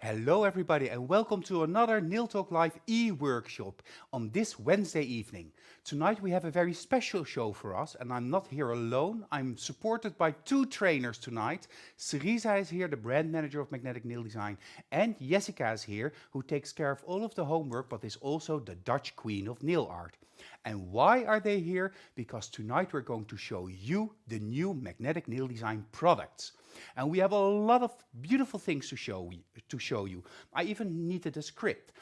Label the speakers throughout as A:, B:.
A: Hello, everybody, and welcome to another Nail Talk Live e-workshop on this Wednesday evening. Tonight we have a very special show for us, and I'm not here alone. I'm supported by two trainers tonight. Sherisa is here, the brand manager of Magnetic Nail Design, and Jesika is here, who takes care of all of the homework, but is also the Dutch queen of nail art. And why are they here? Because tonight we're going to show you the new Magnetic Nail Design products. And we have a lot of beautiful things to show you. I even needed a script.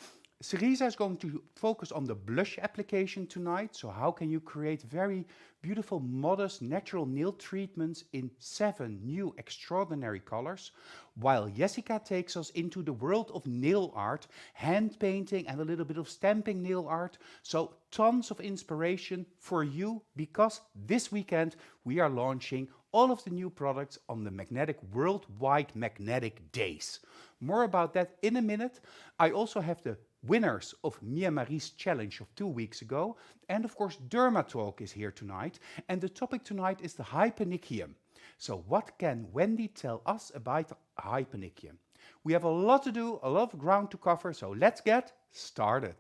A: Sherisa is going to focus on the blush application tonight. So how can you create very beautiful, modest, natural nail treatments in 7 new extraordinary colors, while Jesika takes us into the world of nail art, hand painting and a little bit of stamping nail art. So tons of inspiration for you, because this weekend we are launching all of the new products on the Magnetic Worldwide Magnetic Days. More about that in a minute. I also have the winners of Mia Marie's challenge of 2 weeks ago. And of course, Dermatalk is here tonight. And the topic tonight is the hyponychium. So what can Wendy tell us about hyponychium? We have a lot to do, a lot of ground to cover, so let's get started.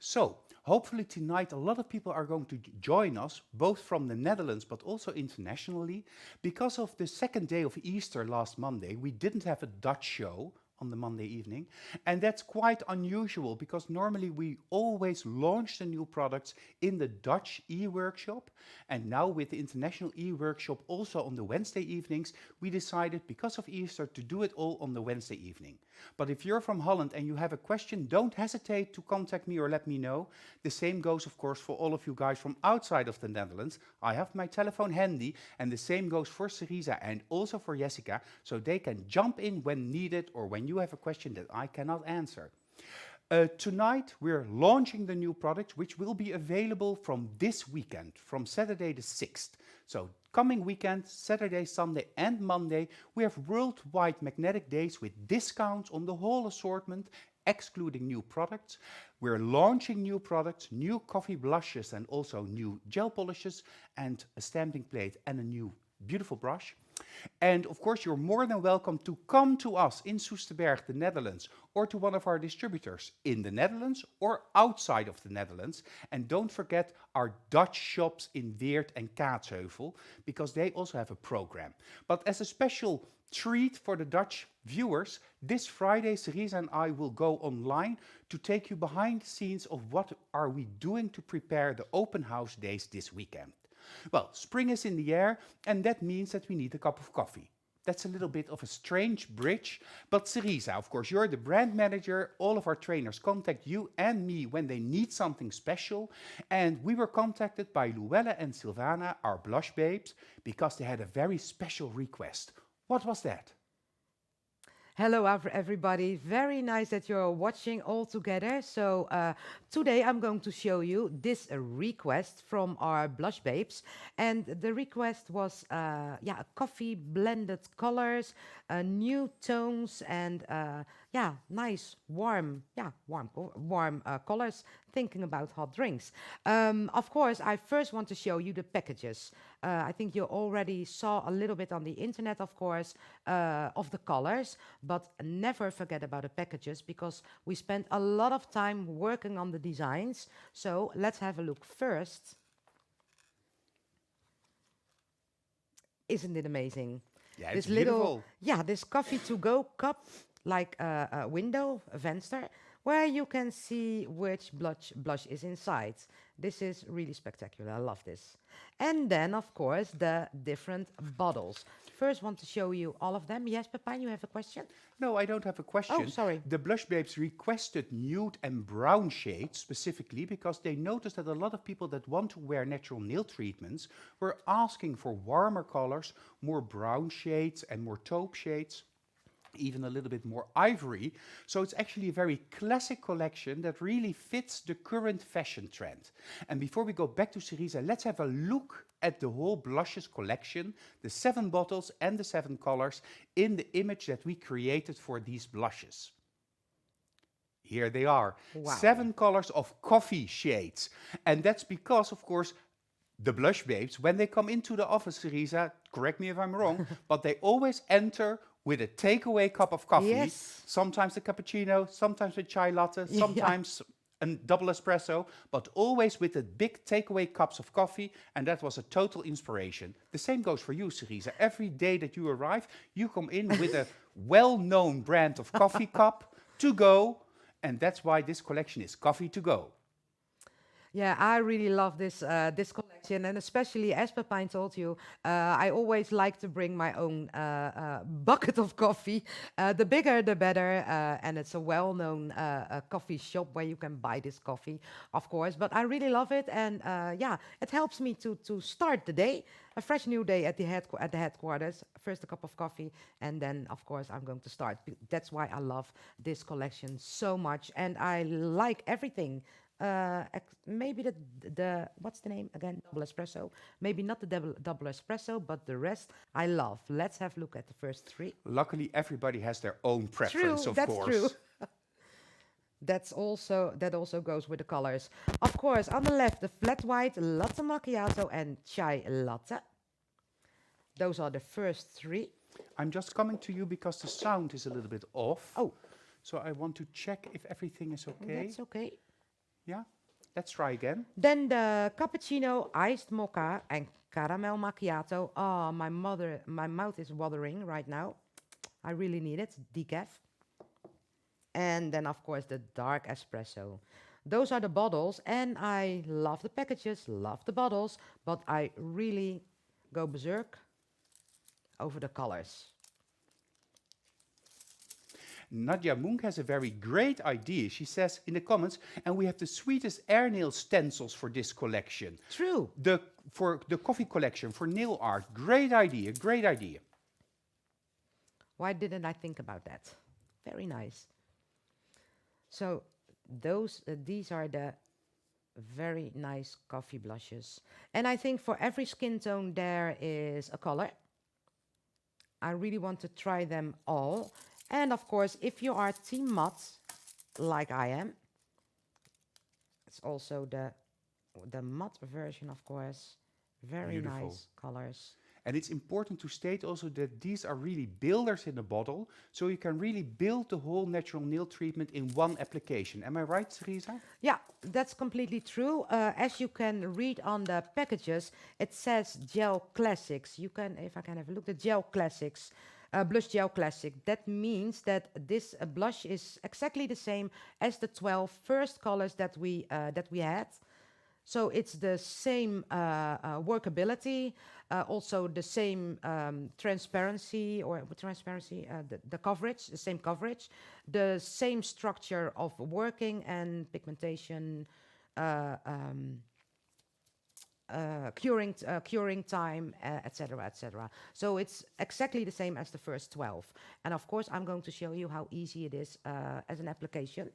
A: So, hopefully tonight a lot of people are going to join us, both from the Netherlands but also internationally. Because of the second day of Easter last Monday, we didn't have a Dutch show on the Monday evening, and that's quite unusual because normally we always launch the new products in the Dutch e-workshop, and now with the international e-workshop also on the Wednesday evenings, we decided because of Easter to do it all on the Wednesday evening. But if you're from Holland and you have a question, don't hesitate to contact me or let me know. The same goes of course for all of you guys from outside of the Netherlands. I have my telephone handy, and the same goes for Sherisa and also for Jesika, so they can jump in when needed or when you have a question that I cannot answer. Tonight we're launching the new products, which will be available from this weekend, from Saturday the 6th. So coming weekend, Saturday, Sunday and Monday, we have worldwide magnetic days with discounts on the whole assortment, excluding new products. We're launching new products, new coffee blushes and also new gel polishes and a stamping plate and a new beautiful brush. And of course, you're more than welcome to come to us in Soesterberg, the Netherlands, or to one of our distributors in the Netherlands or outside of the Netherlands. And don't forget our Dutch shops in Weert and Kaatsheuvel, because they also have a program. But as a special treat for the Dutch viewers, this Friday, Sherisa and I will go online to take you behind the scenes of what are we doing to prepare the open house days this weekend. Well, spring is in the air, and that means that we need a cup of coffee. That's a little bit of a strange bridge, but Sherisa, of course, you're the brand manager. All of our trainers contact you and me when they need something special, and we were contacted by Luella and Silvana, our blush babes, because they had a very special request. What was that?
B: Hello, everybody. Very nice that you're watching all together. So today I'm going to show you this request from our blush babes. And the request was a coffee blended colors, new tones, and nice warm colors, thinking about hot drinks. Of course, I first want to show you the packages. I think you already saw a little bit on the internet, of course, of the colors, but never forget about the packages because we spent a lot of time working on the designs. So let's have a look first. Isn't it amazing?
A: Yeah,
B: This
A: it's beautiful.
B: this coffee to go cup, like a window, a venster, where you can see which blush is inside. This is really spectacular. I love this. And then, of course, the different bottles. First, want to show you all of them. Yes, Pepijn, you have a question?
A: No, I don't have a question.
B: Oh, sorry.
A: The Blush Babes requested nude and brown shades specifically because they noticed that a lot of people that want to wear natural nail treatments were asking for warmer colors, more brown shades and more taupe shades. even a little bit more ivory. So it's actually a very classic collection that really fits the current fashion trend. And before we go back to Sherisa, let's have a look at the whole blushes collection, the 7 bottles and the 7 colors in the image that we created for these blushes. Here they are.
B: Wow.
A: 7 colors of coffee shades. And that's because, of course, the Blush Babes, when they come into the office, Sherisa, correct me if I'm wrong, but they always enter with a takeaway cup of coffee.
B: Yes.
A: Sometimes a cappuccino, sometimes a chai latte, sometimes a double espresso, but always with the big takeaway cups of coffee, and that was a total inspiration. The same goes for you, Sherisa. Every day that you arrive, you come in with a well-known brand of coffee cup to go, and that's why this collection is Coffee to Go.
B: Yeah, I really love this this collection, and especially as Pepijn told you, I always like to bring my own bucket of coffee. The bigger, the better, and it's a well-known coffee shop where you can buy this coffee, of course. But I really love it, and yeah, it helps me to start the day, a fresh new day at the headquarters. First a cup of coffee, and then of course I'm going to start. That's why I love this collection so much, and I like everything. Maybe the what's the name again? Double espresso. Maybe not the double espresso, but the rest I love. Let's have a look at the first 3.
A: Luckily, everybody has their own preference,
B: True,
A: of
B: that's
A: course.
B: true. That also goes with the colors. Of course, on the left, the flat white, latte macchiato, and chai latte. Those are the first 3.
A: I'm just coming to you because the sound is a little bit off.
B: Oh,
A: So I want to check if everything is okay.
B: that's okay.
A: Yeah? Let's try again.
B: Then the cappuccino, iced mocha, and caramel macchiato. Oh, my mouth is watering right now. I really need it, decaf. And then, of course, the dark espresso. Those are the bottles, and I love the packages, love the bottles, but I really go berserk over the colors.
A: Nadia Munk has a very great idea. She says in the comments, and we have the sweetest air nail stencils for this collection.
B: True.
A: For the coffee collection, for nail art. Great idea, great idea.
B: Why didn't I think about that? Very nice. So these are the very nice coffee blushes. And I think for every skin tone there is a color. I really want to try them all. And of course, if you are team matte, like I am, it's also the matte version, of course. Very
A: Beautiful.
B: nice colors.
A: And it's important to state also that these are really builders in the bottle, so you can really build the whole natural nail treatment in one application. Am I right, Sherisa?
B: Yeah, that's completely true. As you can read on the packages, it says Gel Classics. You can, if I can have a look, the Gel Classics. Blush Gel Classic. That means that this blush is exactly the same as the 12 first colors that we had. So it's the same workability, also the same transparency, the coverage, the same coverage, the same structure of working and pigmentation, curing time, etc., etc. So it's exactly the same as the first 12. And of course, I'm going to show you how easy it is as an application.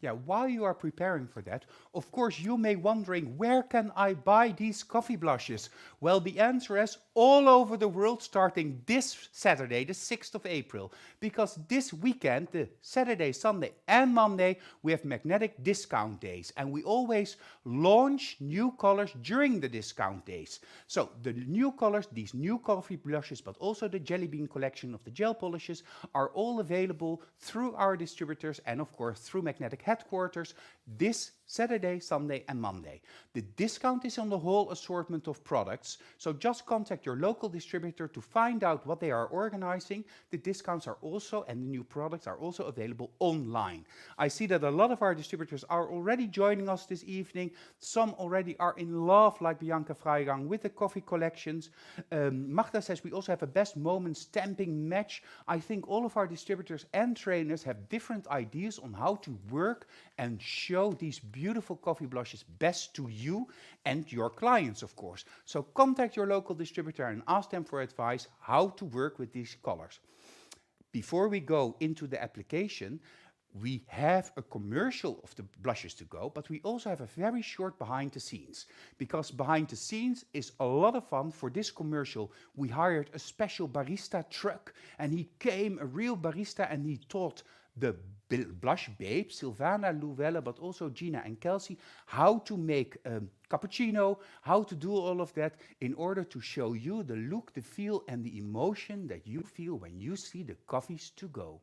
A: Yeah, while you are preparing for that, of course you may wondering, where can I buy these coffee blushes? Well, the answer is all over the world starting this Saturday, the 6th of April. Because this weekend, the Saturday, Sunday and Monday, we have magnetic discount days. And we always launch new colors during the discount days. So the new colors, these new coffee blushes, but also the Jelly Bean collection of the gel polishes are all available through our distributors and of course through Magnetic headquarters this Saturday, Sunday and Monday. The discount is on the whole assortment of products, so just contact your local distributor to find out what they are organizing. The discounts are also, and the new products are also available online. I see that a lot of our distributors are already joining us this evening. Some already are in love, like Bianca Freigang, with the coffee collections. Magda says we also have a best moment stamping match. I think all of our distributors and trainers have different ideas on how to work and show these beautiful coffee blushes best to you and your clients, of course. So contact your local distributor and ask them for advice how to work with these colors. before we go into the application, we have a commercial of the blushes to go, but we also have a very short behind the scenes, because behind the scenes is a lot of fun. For this commercial, we hired a special barista truck, and he came, a real barista, and he taught the Blush Babe, Silvana, Luella, but also Gina and Kelsey, how to make a cappuccino, how to do all of that in order to show you the look, the feel, and the emotion that you feel when you see the coffees to go.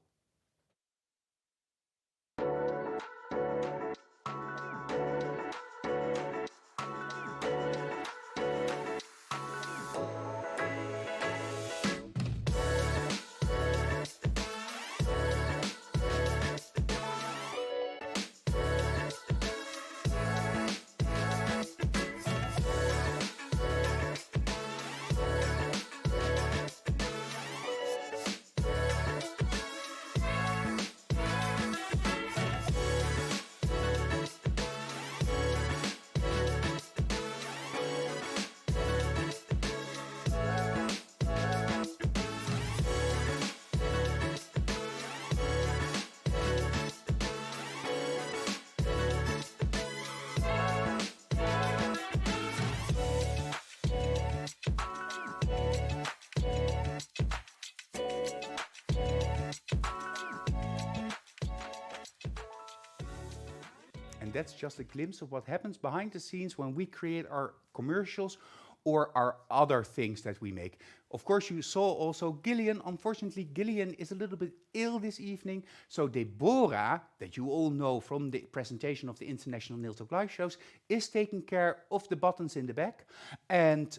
A: And that's just a glimpse of what happens behind the scenes when we create our commercials or our other things that we make. Of course, you saw also Gillian. Unfortunately, Gillian is a little bit ill this evening. So Deborah, that you all know from the presentation of the International Nail Talk Live shows, is taking care of the buttons in the back. And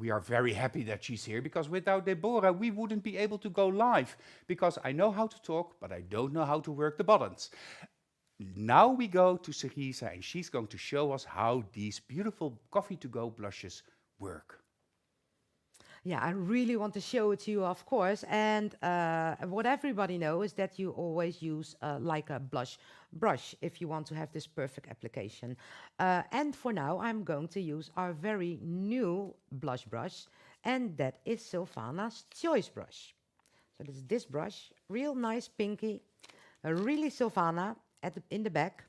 A: we are very happy that she's here, because without Deborah, we wouldn't be able to go live, because I know how to talk, but I don't know how to work the buttons. Now we go to Serisa, and she's going to show us how these beautiful coffee-to-go blushes work.
B: Yeah, I really want to show it to you, of course. And what everybody knows is that you always use like a blush brush if you want to have this perfect application. And for now, I'm going to use our very new blush brush, and that is Silvana's Choice brush. So this is this brush, real nice pinky, really Silvana in the back.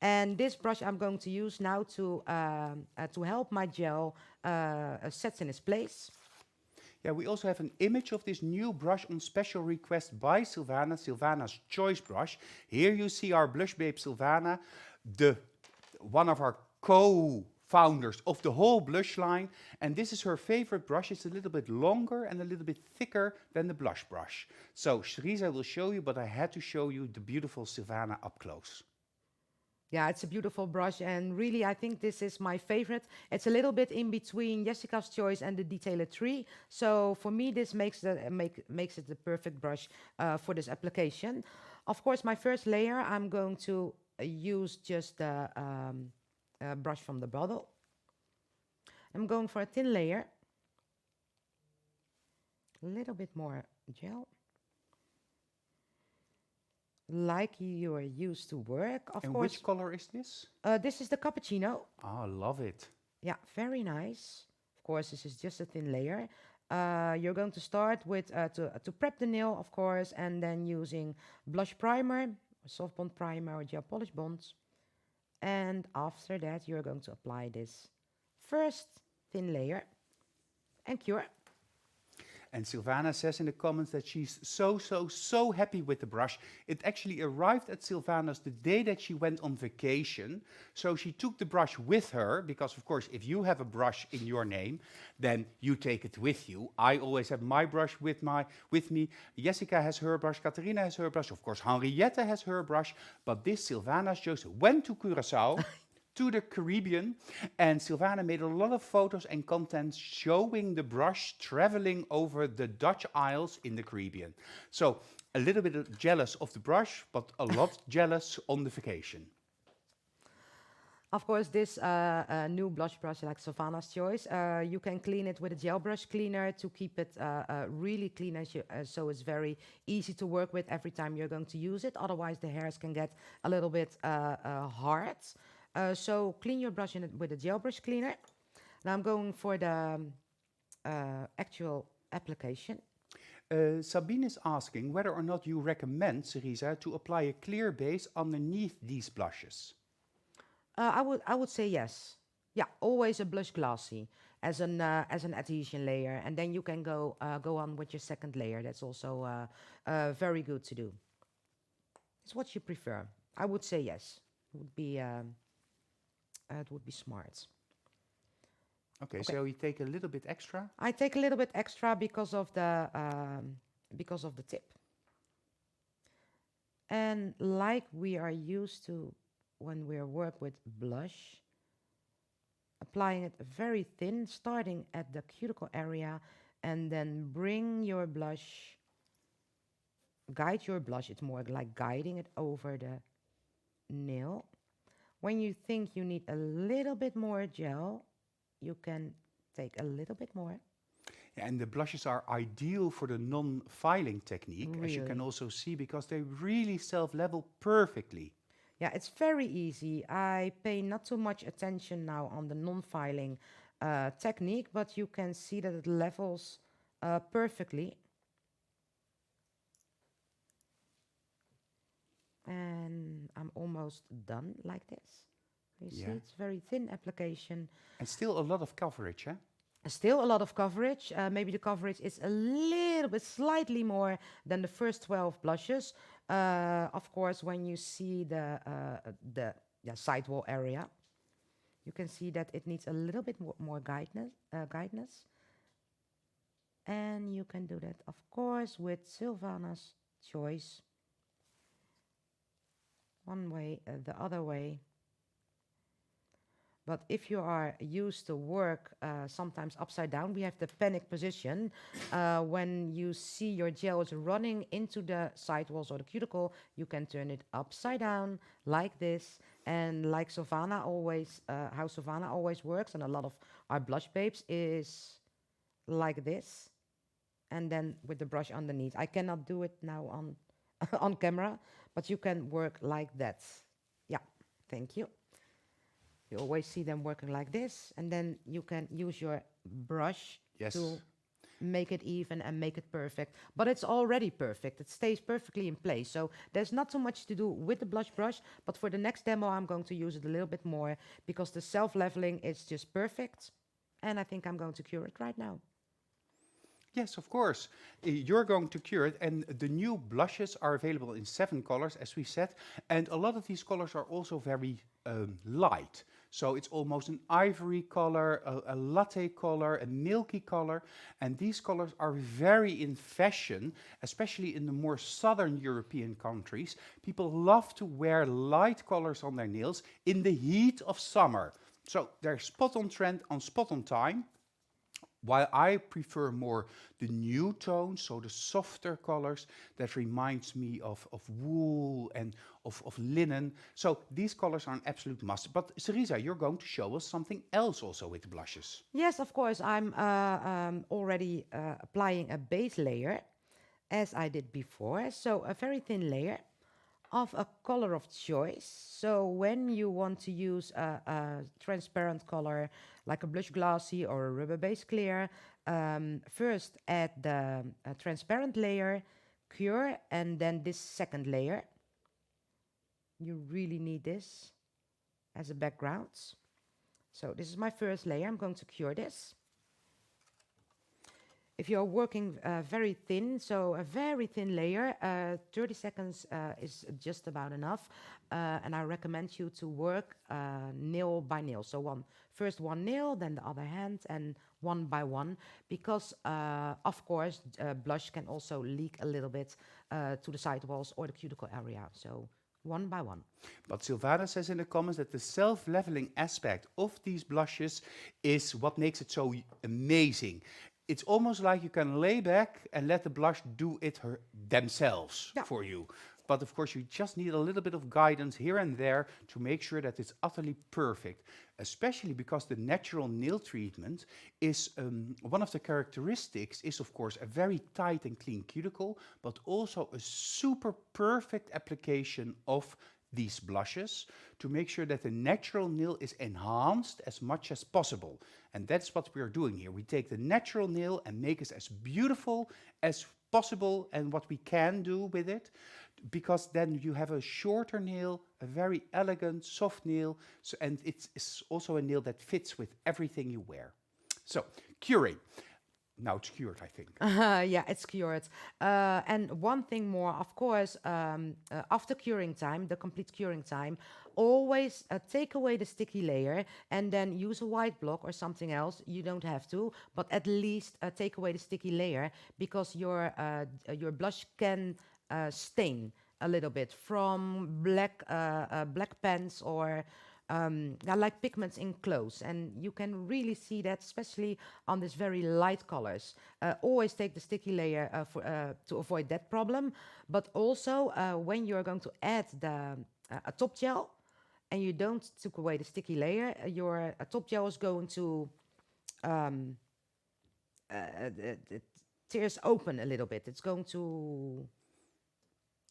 B: And this brush I'm going to use now to help my gel set in its place.
A: Yeah, we also have an image of this new brush on special request by Silvana, Silvana's Choice brush. Here you see our Blush Babe Silvana, one of our co-founders of the whole blush line. And this is her favorite brush. It's a little bit longer and a little bit thicker than the blush brush. So Serisa will show you, but I had to show you the beautiful Silvana up close.
B: Yeah, it's a beautiful brush, and really I think this is my favorite. It's a little bit in between Jesika's Choice and the Detailer 3. So for me, this makes it the perfect brush for this application. Of course, my first layer, I'm going to use just the brush from the bottle. I'm going for a thin layer. A little bit more gel. Like you are used to work, of course.
A: And which color is this?
B: This is the cappuccino.
A: Oh, I love it.
B: Yeah, very nice. Of course, this is just a thin layer. You're going to start with to prep the nail, of course, and then using blush primer, soft bond primer, or gel polish bonds. And after that, you're going to apply this first thin layer and cure.
A: And Silvana says in the comments that she's so happy with the brush. It actually arrived at Silvana's the day that she went on vacation. So she took the brush with her, because of course, if you have a brush in your name, then you take it with you. I always have my brush with me. Jessica has her brush, Katerina has her brush, of course, Henriette has her brush. But this Silvana's Choice went to Curaçao. To the Caribbean, and Silvana made a lot of photos and content showing the brush traveling over the Dutch Isles in the Caribbean. So a little bit jealous of the brush, but a lot jealous on the vacation.
B: Of course, this new blush brush, like Silvana's Choice, you can clean it with a gel brush cleaner to keep it really clean, so it's very easy to work with every time you're going to use it. Otherwise, the hairs can get a little bit hard. So clean your brush with a gel brush cleaner. Now I'm going for the actual application.
A: Sabine is asking whether or not you recommend, Serisa, to apply a clear base underneath these blushes.
B: I would say yes. Yeah, always a blush glossy as an adhesion layer, and then you can go on with your second layer. That's also very good to do. It's what you prefer. I would say yes. It would be smart.
A: Okay, so you take a little bit extra.
B: I take a little bit extra because of the tip. And like we are used to when we work with blush, applying it very thin, starting at the cuticle area, and then bring your blush, guide your blush. It's more like guiding it over the nail. When you think you need a little bit more gel, you can take a little bit more.
A: And the blushes are ideal for the non-filing technique, as you can also see, because they really self-level perfectly.
B: Yeah, it's very easy. I pay not too much attention now on the non-filing technique, but you can see that it levels perfectly. And I'm almost done like this. You see, it's very thin application.
A: And still a lot of coverage, eh?
B: Still a lot of coverage. Maybe the coverage is a little bit, slightly more than the first 12 blushes. Of course, when you see the sidewall area, you can see that it needs a little bit more guidance. And you can do that, of course, with Sylvana's choice. One way, the other way. But if you are used to work sometimes upside down, we have the panic position. When you see your gel is running into the sidewalls or the cuticle, you can turn it upside down like this. And like Sylvana always, how Sylvana always works, and a lot of our blush babes, is like this. And then with the brush underneath. I cannot do it now on camera, but you can work like that. Yeah, thank you. You always see them working like this, and then you can use your brush to make it even and make it perfect. But it's already perfect. It stays perfectly in place. So there's not too much to do with the blush brush, but for the next demo, I'm going to use it a little bit more because the self-leveling is just perfect. And I think I'm going to cure it right now.
A: Yes, of course. You're going to cure it, and the new blushes are available in 7 colors, as we said, and a lot of these colors are also very light. So it's almost an ivory color, a latte color, a milky color, and these colors are very in fashion, especially in the more southern European countries. People love to wear light colors on their nails in the heat of summer. So they're spot on trend, on spot on time. While I prefer more the new tones, so the softer colors, that reminds me of wool and of linen. So these colors are an absolute must. But Serisa, you're going to show us something else also with the blushes.
B: Yes, of course. I'm already applying a base layer, as I did before. So a very thin layer of a color of choice. So when you want to use a transparent color like a blush glossy or a rubber base clear, first add the transparent layer, cure, and then this second layer. You really need this as a background. So this is my first layer. I'm going to cure this. If you're working very thin, so a very thin layer, 30 seconds is just about enough. And I recommend you to work nail by nail. So first one nail, then the other hand, and one by one. Because, of course, blush can also leak a little bit to the sidewalls or the cuticle area. So one by one.
A: But Sylvana says in the comments that the self-leveling aspect of these blushes is what makes it so amazing. It's almost like you can lay back and let the blush do it themselves for you. But of course, you just need a little bit of guidance here and there to make sure that it's utterly perfect, especially because the natural nail treatment is, one of the characteristics is, of course, a very tight and clean cuticle, but also a super perfect application of these blushes to make sure that the natural nail is enhanced as much as possible. And that's what we are doing here. We take the natural nail and make it as beautiful as possible and what we can do with it, because then you have a shorter nail, a very elegant, soft nail, and it's also a nail that fits with everything you wear. So, curing. Now it's cured, I think.
B: Yeah, it's cured. And one thing more, of course, after curing time, the complete curing time, always take away the sticky layer and then use a white block or something else. You don't have to, but at least take away the sticky layer, because your blush can stain a little bit from black pens or like pigments in clothes, and you can really see that, especially on these very light colors. Always take the sticky layer to avoid that problem, but also when you're going to add a top gel and you don't took away the sticky layer, your top gel is going to it tears open a little bit. It's going to...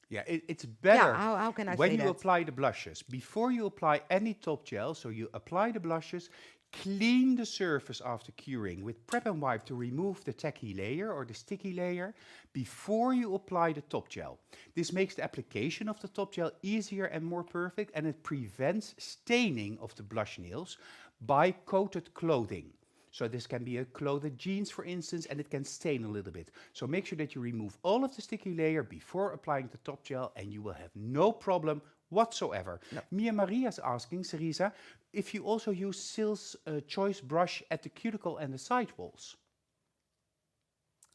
A: Yeah, it's better
B: how can I
A: when
B: say
A: you
B: that?
A: apply the blushes. Before you apply any top gel, so you apply the blushes, clean the surface after curing with prep and wipe to remove the tacky layer or the sticky layer before you apply the top gel. This makes the application of the top gel easier and more perfect, and it prevents staining of the blush nails by coated clothing. So this can be a clothed jeans, for instance, and it can stain a little bit. So make sure that you remove all of the sticky layer before applying the top gel, and you will have no problem whatsoever.
B: No.
A: Mia Maria is asking, Serisa, if you also use Sil's choice brush at the cuticle and the side walls.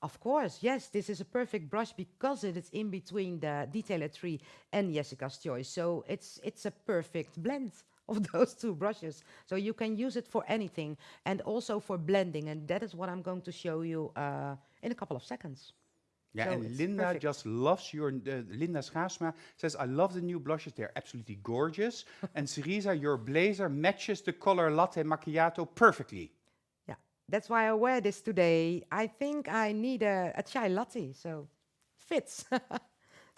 B: Of course, yes, this is a perfect brush because it is in between the Detailer 3 and Essica's Choice. So it's a perfect blend of those two brushes. So you can use it for anything and also for blending. And that is what I'm going to show you in a couple of seconds.
A: Yeah,
B: So
A: and
B: it's
A: Linda
B: perfect.
A: just loves your, Linda Schaasma says, I love the new blushes, they're absolutely gorgeous. And Serisa, your blazer matches the color latte macchiato perfectly.
B: Yeah, that's why I wear this today. I think I need a chai latte, so fits.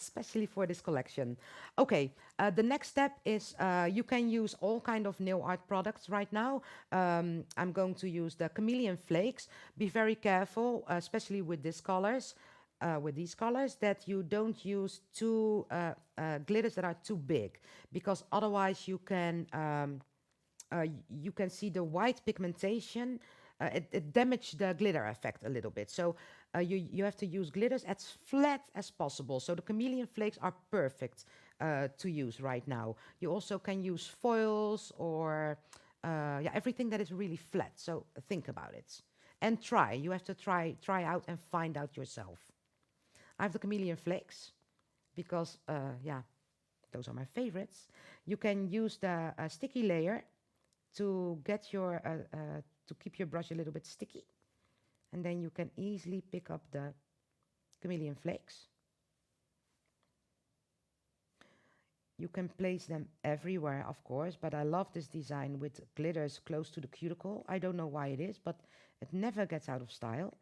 B: Especially for this collection. Okay, the next step is you can use all kind of nail art products right now. I'm going to use the chameleon flakes. Be very careful, especially with these colors, that you don't use two glitters that are too big, because otherwise you can see the white pigmentation. It damaged the glitter effect a little bit. So you have to use glitters as flat as possible. So the chameleon flakes are perfect to use right now. You also can use foils or everything that is really flat. So think about it and try. You have to try out and find out yourself. I have the chameleon flakes because those are my favorites. You can use the sticky layer to get your to keep your brush a little bit sticky, and then you can easily pick up the chameleon flakes. You can place them everywhere, of course, but I love this design with glitters close to the cuticle. I don't know why it is, but it never gets out of style.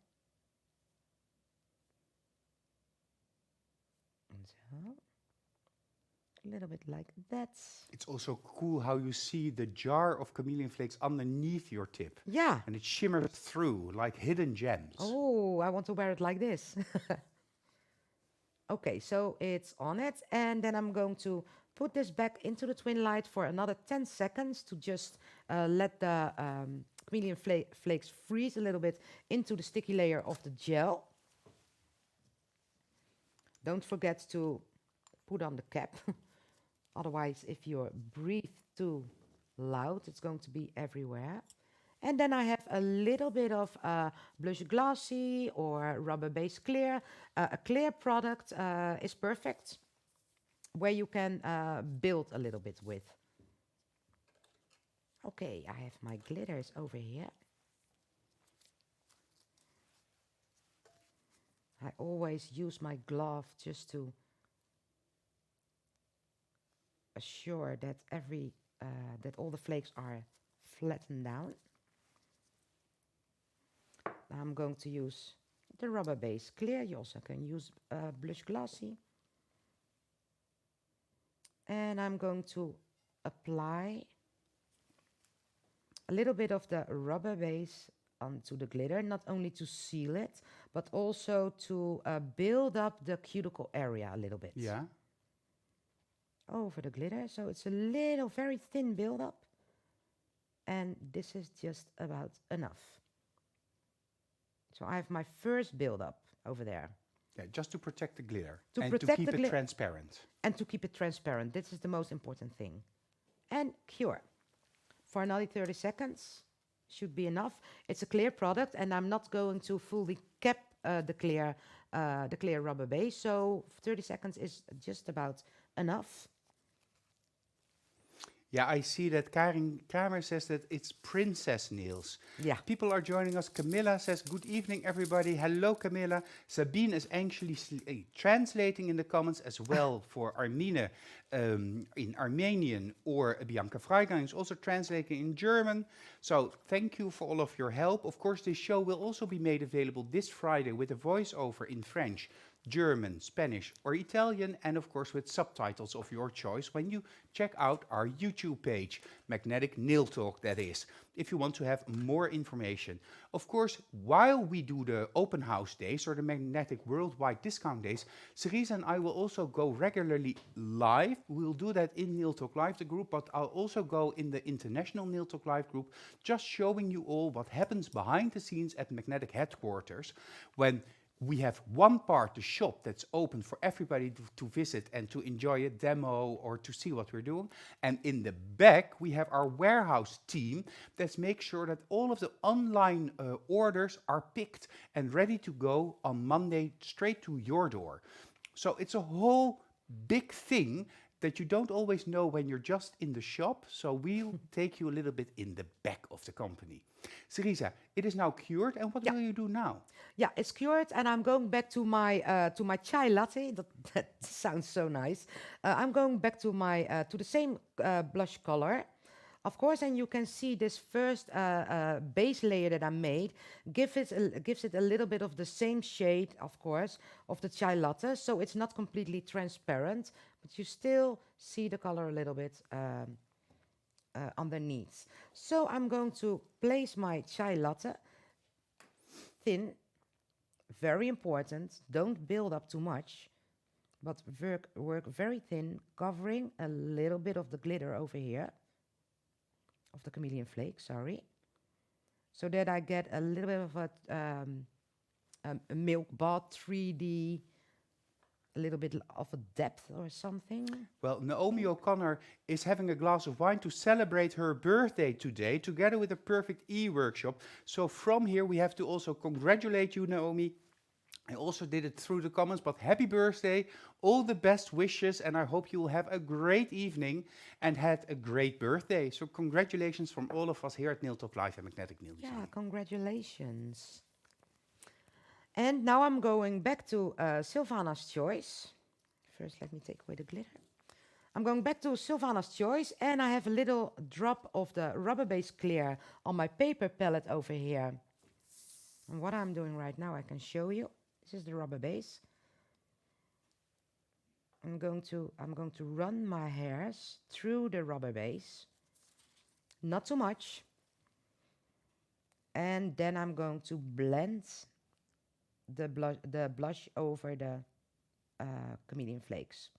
B: And so a little bit like that.
A: It's also cool how you see the jar of chameleon flakes underneath your tip.
B: Yeah.
A: And it shimmers through like hidden gems.
B: Oh, I want to wear it like this. Okay, so it's on it, and then I'm going to put this back into the twin light for another 10 seconds to just let the chameleon flakes freeze a little bit into the sticky layer of the gel. Don't forget to put on the cap. Otherwise, if you breathe too loud, it's going to be everywhere. And then I have a little bit of blush glossy or rubber base clear. A clear product is perfect, where you can build a little bit with. Okay, I have my glitters over here. I always use my glove just to assure that that all the flakes are flattened down. Now I'm going to use the rubber base clear. You also can use blush glossy. And I'm going to apply a little bit of the rubber base onto the glitter, not only to seal it, but also to build up the cuticle area a little bit.
A: Yeah.
B: Over the glitter, so it's a little, very thin build-up. And this is just about enough. So I have my first build-up over there.
A: Yeah, just to protect the glitter.
B: To
A: and
B: protect
A: to keep
B: the
A: it transparent.
B: And to keep it transparent. This is the most important thing. And cure. For another 30 seconds should be enough. It's a clear product, and I'm not going to fully cap the clear rubber base. So 30 seconds is just about enough.
A: Yeah, I see that Karin Kramer says that it's princess nails.
B: Yeah.
A: People are joining us. Camilla says, good evening, everybody. Hello, Camilla. Sabine is actually translating in the comments as well for Armine in Armenian, or Bianca Freigang is also translating in German. So thank you for all of your help. Of course, this show will also be made available this Friday with a voiceover in French, German, Spanish, or Italian, and of course with subtitles of your choice when you check out our YouTube page, Magnetic Nail Talk, that is, if you want to have more information. Of course, while we do the open house days or the Magnetic Worldwide Discount Days, Sherisa and I will also go regularly live. We'll do that in Nail Talk Live, the group, but I'll also go in the International Nail Talk Live group, just showing you all what happens behind the scenes at Magnetic headquarters when we have one part, the shop, that's open for everybody to visit and to enjoy a demo or to see what we're doing. And in the back, we have our warehouse team that makes sure that all of the online orders are picked and ready to go on Monday straight to your door. So it's a whole big thing that you don't always know when you're just in the shop. So we'll take you a little bit in the back of the company. Sherisa, it is now cured, and what will you do now?
B: Yeah, it's cured, and I'm going back to my chai latte. That sounds so nice. I'm going back to the same blush color, of course, and you can see this first base layer that I made gives it a little bit of the same shade, of course, of the chai latte. So it's not completely transparent, but you still see the color a little bit underneath. So I'm going to place my chai latte thin, very important, don't build up too much, but work very thin, covering a little bit of the glitter over here, of the chameleon flake, sorry, so that I get a little bit of a milk bath 3D, a little bit of a depth or something.
A: Well, Naomi O'Connor is having a glass of wine to celebrate her birthday today, together with a Perfect E workshop. So from here, we have to also congratulate you, Naomi. I also did it through the comments, but happy birthday, all the best wishes, and I hope you will have a great evening and had a great birthday. So congratulations from all of us here at Nail Talk Live and Magnetic Nail Design.
B: Yeah, congratulations. And now I'm going back to Sylvana's Choice. First, let me take away the glitter. I'm going back to Sylvana's Choice, and I have a little drop of the rubber base clear on my paper palette over here. And what I'm doing right now, I can show you. This is the rubber base. I'm going to run my hairs through the rubber base. Not too much. And then I'm going to blend the blush over the chameleon flakes.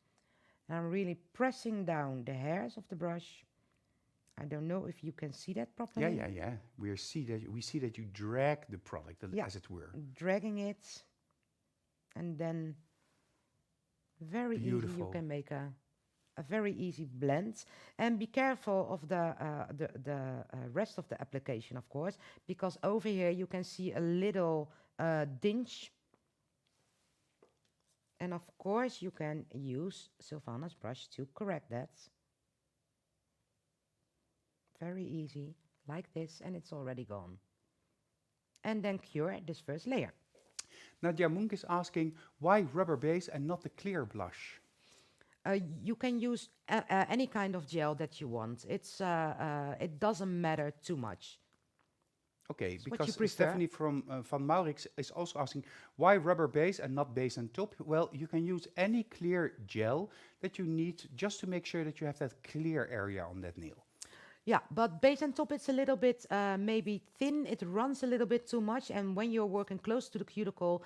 B: And I'm really pressing down the hairs of the brush. I don't know if you can see that properly.
A: Yeah. We see that you drag the product, as it were.
B: Dragging it, and then very easy you can make a very easy blend. And be careful of the rest of the application, of course, because over here you can see a little dinge. And of course you can use Sylvana's brush to correct that. Very easy, like this, and it's already gone. And then cure this first layer.
A: Nadia Munk is asking, why rubber base and not the clear blush?
B: You can use any kind of gel that you want. It doesn't matter too much.
A: Okay,
B: It's
A: because
B: what you
A: Stephanie from Van Maurix is also asking, why rubber base and not base and top? Well, you can use any clear gel that you need just to make sure that you have that clear area on that nail.
B: Yeah, but base and top, it's a little bit maybe thin. It runs a little bit too much. And when you're working close to the cuticle,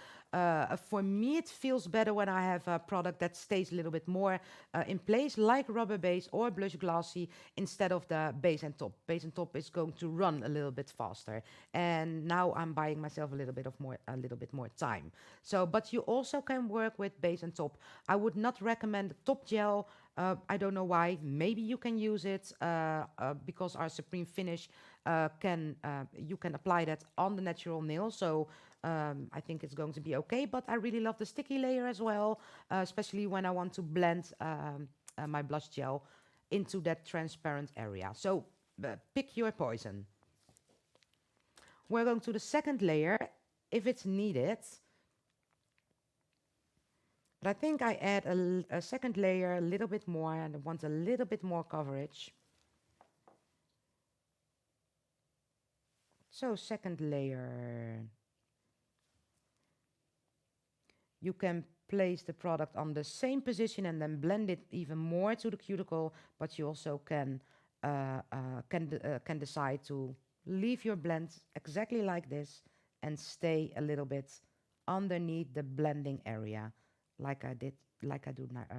B: for me, it feels better when I have a product that stays a little bit more in place, like rubber base or blush glossy, instead of the base and top. Base and top is going to run a little bit faster. And now I'm buying myself a little bit more time. So, but you also can work with base and top. I would not recommend top gel. I don't know why. Maybe you can use it because our Supreme Finish you can apply that on the natural nail. So I think it's going to be okay. But I really love the sticky layer as well, especially when I want to blend my blush gel into that transparent area. So pick your poison. We're going to the second layer if it's needed. But I think I add a second layer a little bit more, and I want a little bit more coverage. So second layer. You can place the product on the same position and then blend it even more to the cuticle, but you also can decide to leave your blend exactly like this and stay a little bit underneath the blending area, like I do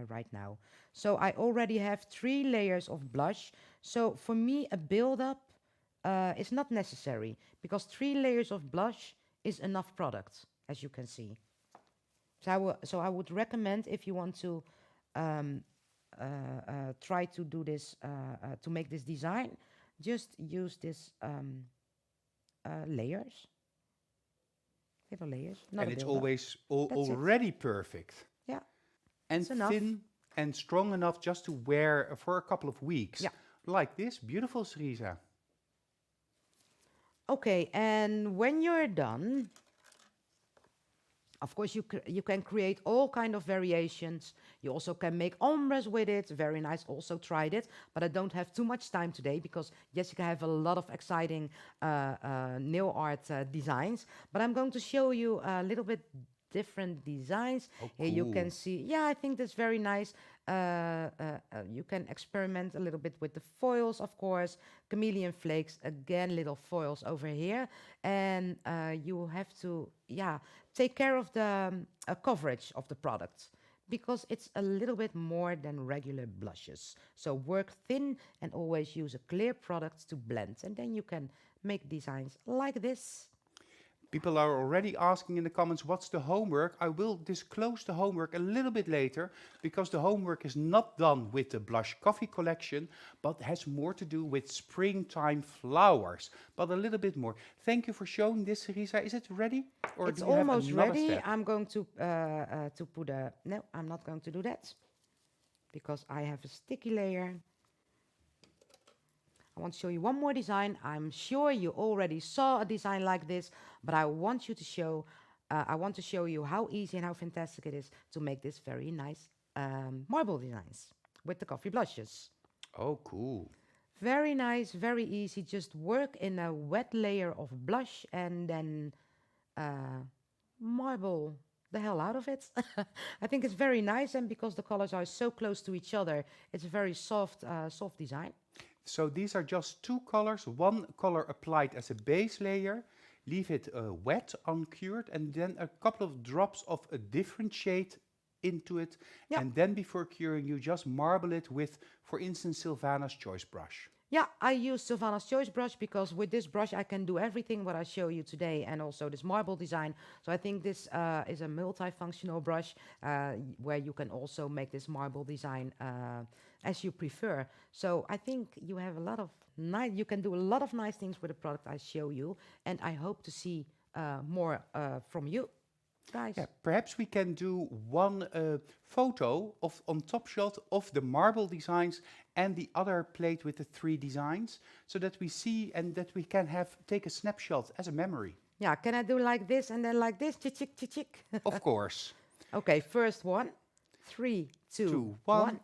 B: right now. So I already have 3 layers of blush. So for me, a build-up is not necessary because 3 layers of blush is enough product, as you can see. So I would recommend, if you want to try to do this, to make this design, just use this layers. Little layers. Not
A: And
B: a
A: it's
B: build-up.
A: always
B: That's it.
A: already perfect.
B: Yeah.
A: And
B: It's enough.
A: thin and strong enough just to wear for a couple of weeks.
B: Yeah.
A: Like this. Beautiful, Sherisa.
B: Okay, and when you're done, of course, you can create all kind of variations. You also can make ombres with it. Very nice. Also tried it, but I don't have too much time today because Jessica have a lot of exciting nail art designs. But I'm going to show you a little bit different designs.
A: Oh,
B: Here you
A: cool.
B: can see. Yeah, I think that's very nice. You can experiment a little bit with the foils, of course. Chameleon flakes, again, little foils over here. And you have to, take care of the coverage of the product because it's a little bit more than regular blushes. So work thin and always use a clear product to blend. And then you can make designs like this.
A: People are already asking in the comments, what's the homework? I will disclose the homework a little bit later because the homework is not done with the Blush Coffee collection, but has more to do with springtime flowers, but a little bit more. Thank you for showing this, Sherisa. Is it ready? Or
B: It's
A: do you have
B: almost
A: another
B: ready.
A: step?
B: I'm going to put a... No, I'm not going to do that because I have a sticky layer. I want to show you one more design. I'm sure you already saw a design like this, but I want to show you how easy and how fantastic it is to make this very nice marble designs with the coffee blushes.
A: Oh, cool.
B: Very nice, very easy. Just work in a wet layer of blush and then marble the hell out of it. I think it's very nice, and because the colors are so close to each other, it's a very soft design.
A: So these are just 2 colors, one color applied as a base layer, leave it wet, uncured, and then a couple of drops of a different shade into it.
B: Yeah.
A: And then before curing, you just marble it with, for instance, Sylvana's Choice brush.
B: Yeah, I use Sylvana's Choice brush because with this brush I can do everything what I show you today and also this marble design. So I think this is a multifunctional brush where you can also make this marble design as you prefer. So I think you have a lot of you can do a lot of nice things with the product I show you, and I hope to see more from you guys.
A: Yeah, perhaps we can do one photo on top shot of the marble designs and the other plate with the 3 designs, so that we see and that we can take a snapshot as a memory.
B: Yeah, can I do like this and then like this? Chick, chick, chick.
A: Of course.
B: Okay, first one. 3, 2, 1.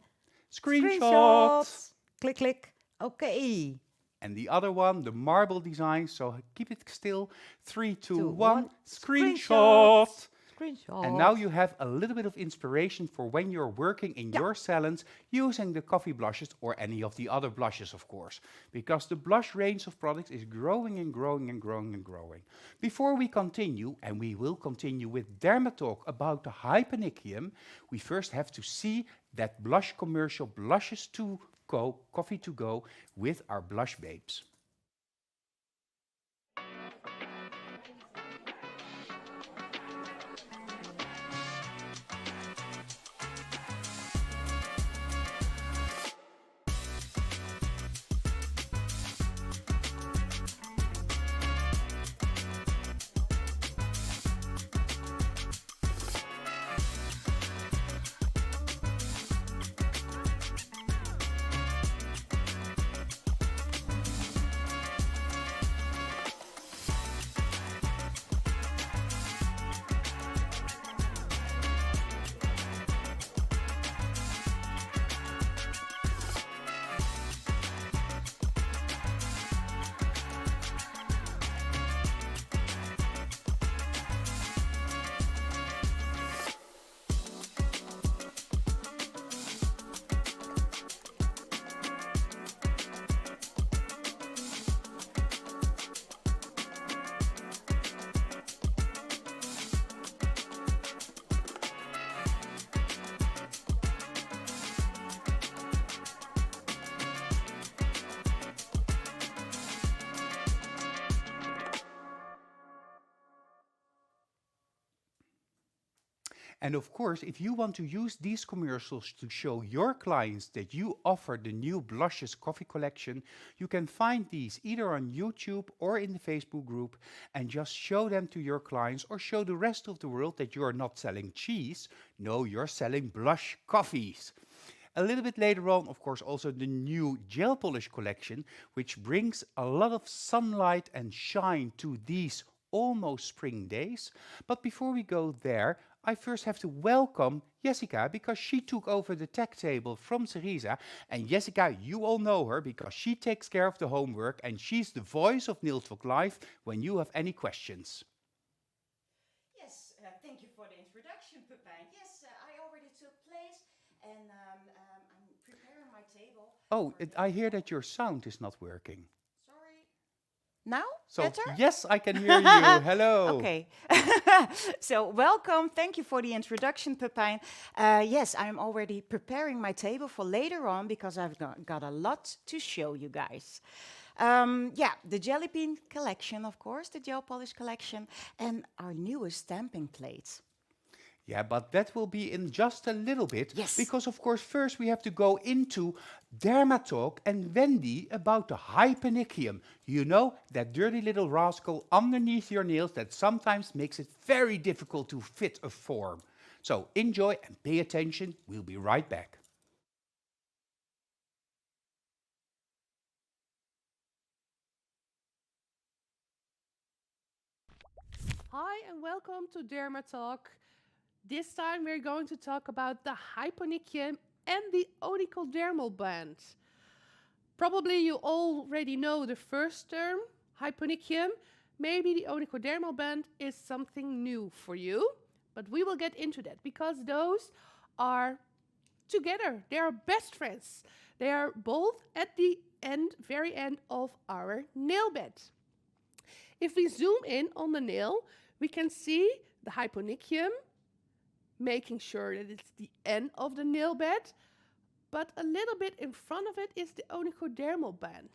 A: Screenshot.
B: Screenshots. Click, click. Okay.
A: And the other one, the marble design. So keep it still. 3, 2, 1.
B: Screenshot.
A: Screenshot.
B: screenshot.
A: And now you have a little bit of inspiration for when you're working in your salons using the coffee blushes or any of the other blushes, of course, because the blush range of products is growing and growing and growing and growing. Before we continue, and we will continue with Dermatalk about the hyponychium, we first have to see that blush commercial, Blushes to Go, Coffee to Go, with our Blush Babes. And of course, if you want to use these commercials to show your clients that you offer the new Blushes coffee collection, you can find these either on YouTube or in the Facebook group and just show them to your clients or show the rest of the world that you're not selling cheese. No, you're selling blush coffees. A little bit later on, of course, also the new gel polish collection, which brings a lot of sunlight and shine to these almost spring days. But before we go there, I first have to welcome Jesika because she took over the tech table from Sherisa. And Jesika, you all know her because she takes care of the homework and she's the voice of Neil Talk Live when you have any questions.
C: Yes, thank you for the introduction, Pepijn. Yes, I already took place and I'm preparing my table.
A: Oh, I hear that your sound is not working.
C: Now?
A: So,
C: better?
A: yes, I can hear you. Hello.
C: Okay. So, welcome. Thank you for the introduction, Pepijn. Yes, I'm already preparing my table for later on because I've got a lot to show you guys. Yeah, the Jelly Bean collection, of course, the gel polish collection, and our newest stamping plates.
A: Yeah, but that will be in just a little bit.
C: Yes.
A: Because, of course, first we have to go into Dermatalk and Wendy about the hyponychium. You know, that dirty little rascal underneath your nails that sometimes makes it very difficult to fit a form. So enjoy and pay attention. We'll be right back.
D: Hi and welcome to Dermatalk. This time we're going to talk about the hyponychium and the onychodermal band. Probably you already know the first term, hyponychium. Maybe the onychodermal band is something new for you, but we will get into that because those are together. They are best friends. They are both at the end, very end of our nail bed. If we zoom in on the nail, we can see the hyponychium, making sure that it's the end of the nail bed, but a little bit in front of it is the onychodermal band.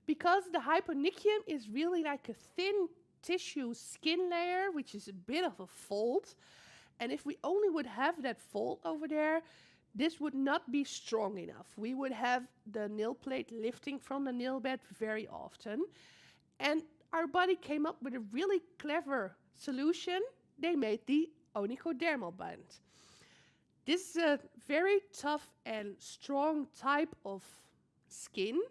D: Because the hyponychium is really like a thin tissue skin layer, which is a bit of a fold, and if we only would have that fold over there, this would not be strong enough. We would have the nail plate lifting from the nail bed very often, and our body came up with a really clever solution. They made the onychodermal band. This is a very tough and strong type of skin,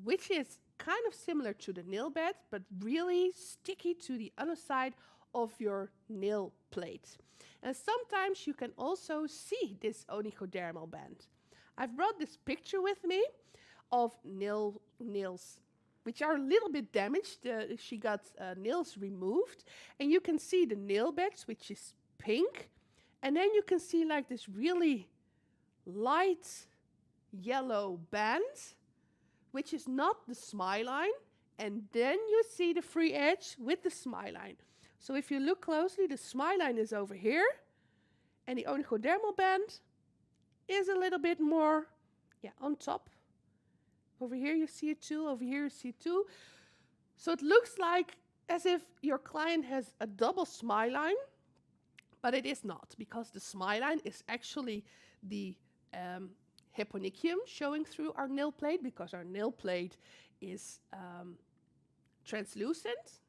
D: which is kind of similar to the nail bed, but really sticky to the underside of your nail plate. And sometimes you can also see this onychodermal band. I've brought this picture with me of nails which are a little bit damaged. She got nails removed, and you can see the nail beds, which is pink, and then you can see like this really light yellow band, which is not the smile line, and then you see the free edge with the smile line. So if you look closely, the smile line is over here, and the onychodermal band is a little bit more, on top. Over here you see it too, over here you see it too. So it looks like as if your client has a double smile line, but it is not, because the smile line is actually the hyponychium showing through our nail plate, because our nail plate is translucent,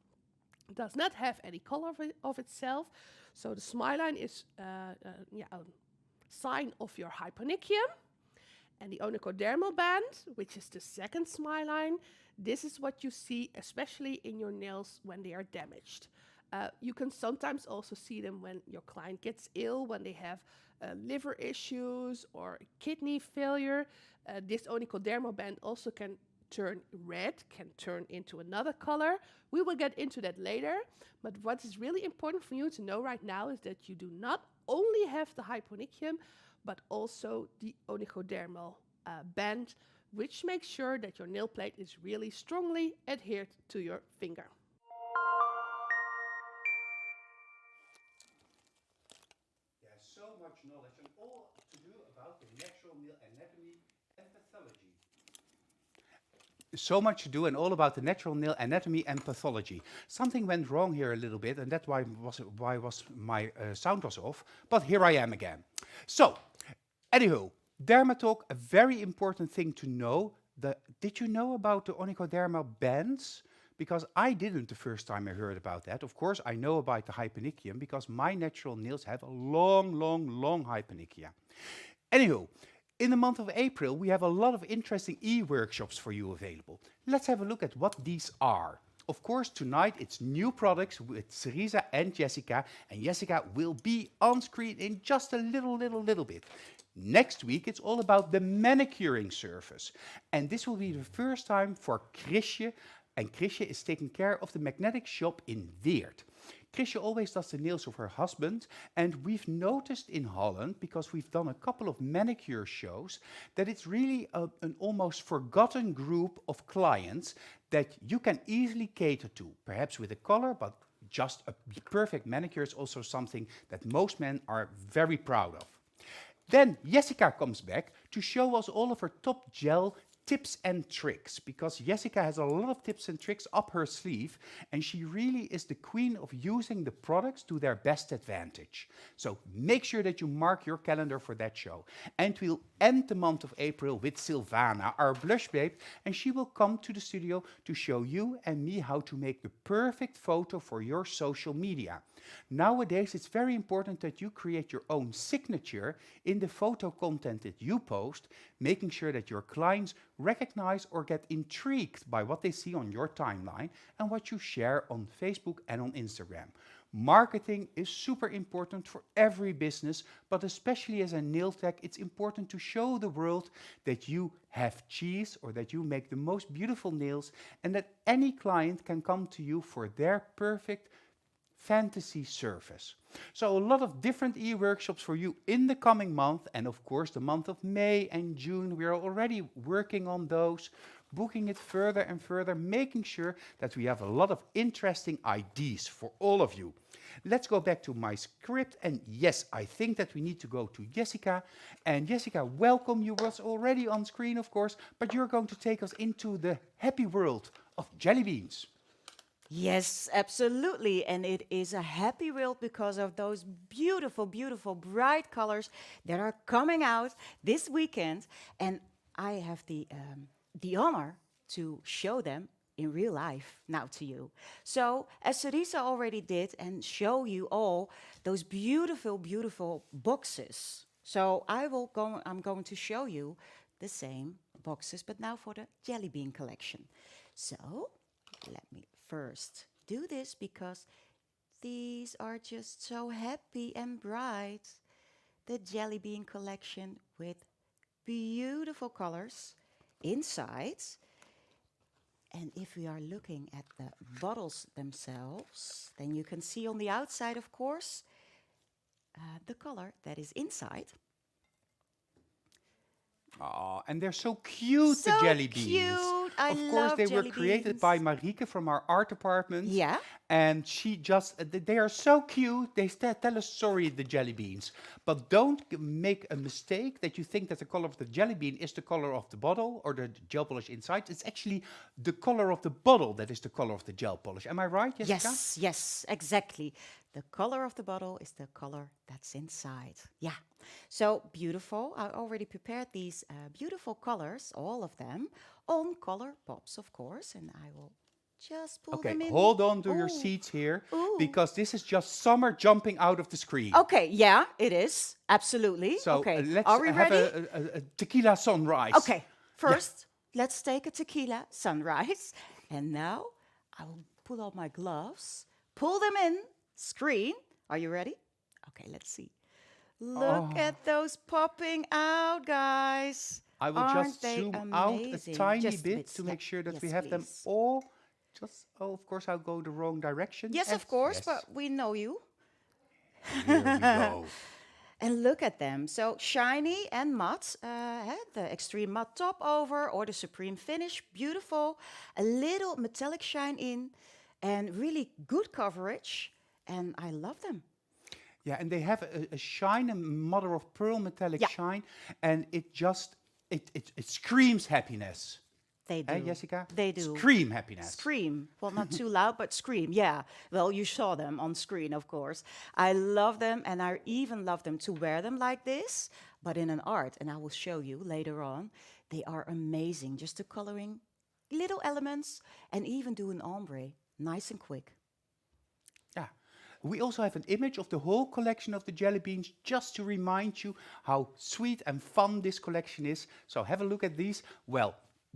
D: does not have any color of itself. So the smile line is a sign of your hyponychium. And the onychodermal band, which is the second smile line, this is what you see especially in your nails when they are damaged. You can sometimes also see them when your client gets ill, when they have liver issues or kidney failure. This onychodermal band also can turn red, can turn into another color. We will get into that later, but what is really important for you to know right now is that you do not only have the hyponychium, but also the onychodermal band, which makes sure that your nail plate is really strongly adhered to your finger.
A: There's so much knowledge and all to do about the natural nail anatomy and pathology. So much to do and all about the natural nail anatomy and pathology. Something went wrong here a little bit, and that's why my sound was off, but here I am again. So, anywho, Dermatalk, a very important thing to know. Did you know about the onychodermal bands? Because I didn't the first time I heard about that. Of course, I know about the hyponychium because my natural nails have a long, long, long hyponychia. Anywho, in the month of April, we have a lot of interesting e-workshops for you available. Let's have a look at what these are. Of course, tonight it's new products with Sherisa and Jesika, and Jesika will be on screen in just a little bit. Next week, it's all about the manicuring service. And this will be the first time for Chrisje, and Chrisje is taking care of the magnetic shop in Weert. Chrisje always does the nails of her husband, and we've noticed in Holland, because we've done a couple of manicure shows, that it's really an almost forgotten group of clients that you can easily cater to, perhaps with a color, but just a perfect manicure is also something that most men are very proud of. Then Jesika comes back to show us all of her top gel tips and tricks, because Jesika has a lot of tips and tricks up her sleeve, and she really is the queen of using the products to their best advantage. So make sure that you mark your calendar for that show. And we'll end the month of April with Silvana, our blush babe, and she will come to the studio to show you and me how to make the perfect photo for your social media. Nowadays, it's very important that you create your own signature in the photo content that you post, making sure that your clients recognize or get intrigued by what they see on your timeline and what you share on Facebook and on Instagram. Marketing is super important for every business, but especially as a nail tech, it's important to show the world that you have cheese or that you make the most beautiful nails and that any client can come to you for their perfect fantasy service. So a lot of different e-workshops for you in the coming month, and of course the month of May and June, we are already working on those, booking it further and further, making sure that we have a lot of interesting ideas for all of you. Let's go back to my script, and yes, I think that we need to go to Jesika. And Jesika, welcome. You was already on screen, of course, but you're going to take us into the happy world of jelly beans.
C: Yes, absolutely. And it is a happy world because of those beautiful, beautiful, bright colors that are coming out this weekend. And I have the honor to show them in real life now to you. So, as Sherisa already did, and show you all those beautiful, beautiful boxes. So I'm going to show you the same boxes, but now for the jelly bean collection. So, let me first do this because these are just so happy and bright. The jelly bean collection with beautiful colors inside. And if we are looking at the bottles themselves, then you can see on the outside, of course, the color that is inside.
A: Oh, and they're so cute, the
C: So
A: jelly beans.
C: cute. I
A: Of course,
C: love
A: they were
C: jelly
A: created
C: beans.
A: by Marieke from our art department.
C: Yeah.
A: And she just, they are so cute. They tell a story, the jelly beans. But don't make a mistake that you think that the color of the jelly bean is the color of the bottle or the gel polish inside. It's actually the color of the bottle that is the color of the gel polish. Am I right, Jesika?
C: Yes, yes, exactly. The color of the bottle is the color that's inside. Yeah. So beautiful. I already prepared these beautiful colors, all of them, on color pops, of course. And I will just pull
A: Okay,
C: them in.
A: hold on to your
C: Ooh.
A: seats here
C: Ooh.
A: because this is just summer jumping out of the screen.
C: Okay, yeah, it is. Absolutely.
A: So
C: okay.
A: let's
C: Are we
A: have
C: ready?
A: a tequila sunrise.
C: Okay. First, let's take a tequila sunrise. And now I will pull out my gloves, pull them in, screen. Are you ready? Okay, let's see. Look at those popping out, guys.
A: I will
C: Aren't
A: just
C: they
A: zoom out a
C: amazing?
A: tiny
C: Just a
A: bit
C: bit,
A: to
C: yeah.
A: make sure that
C: Yes,
A: we have them
C: please.
A: all. Just, oh, of course, I'll go the wrong direction.
C: Yes,
A: And-
C: of course,
A: yes,
C: but we know you.
A: here we go.
C: And look at them. So shiny and matte. The extreme matte top over or the supreme finish. Beautiful. A little metallic shine in and really good coverage. And I love them.
A: Yeah, and they have a shine, a mother of pearl metallic
C: Yeah.
A: shine, and it just, it screams happiness.
C: They do.
A: Eh, Jessica?
C: They do.
A: Scream happiness.
C: Scream. Well, not too loud, but scream. Yeah. Well, you saw them on screen, of course. I love them, and I even love them to wear them like this, but in an art. And I will show you later on. They are amazing. Just the coloring, little elements, and even do an ombre. Nice and quick.
A: Yeah. We also have an image of the whole collection of the jelly beans just to remind you how sweet and fun this collection is. So have a look at these. Well,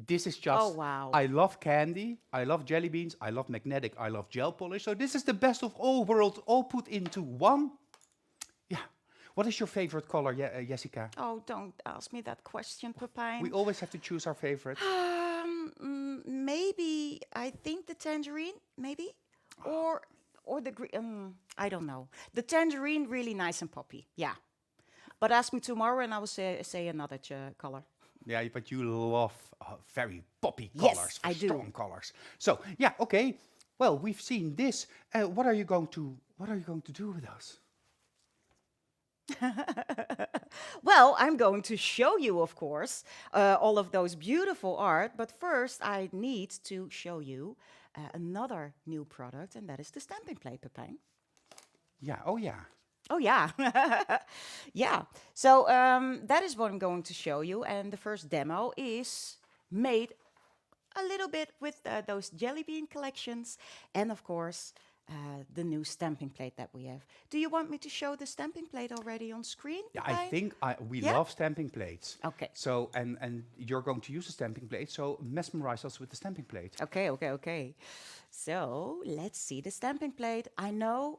A: this is just,
C: Oh, wow.
A: I love candy, I love jelly beans, I love magnetic, I love gel polish. So this is the best of all worlds, all put into one. Yeah. What is your favorite color, Jessica?
C: Oh, don't ask me that question, Pepijn.
A: We always have to choose our favorite.
C: Maybe, I think the tangerine, maybe? Or the green, I don't know. The tangerine, really nice and poppy, yeah. But ask me tomorrow and I will say another color.
A: Yeah, but you love very poppy
C: Yes,
A: colors,
C: I do.
A: strong colors. So yeah, okay. Well, we've seen this. What are you going to do with us?
C: Well, I'm going to show you, of course, all of those beautiful art. But first, I need to show you another new product, and that is the stamping plate, Pepijn.
A: Yeah. Oh yeah.
C: Oh, yeah. Yeah. So that is what I'm going to show you. And the first demo is made a little bit with those jelly bean collections. And, of course, the new stamping plate that we have. Do you want me to show the stamping plate already on screen?
A: Yeah, I
C: Pepijn?
A: think we
C: Yeah?
A: love stamping plates.
C: Okay.
A: So and you're going to use the stamping plate. So mesmerize us with the stamping plate.
C: Okay. So let's see the stamping plate. I know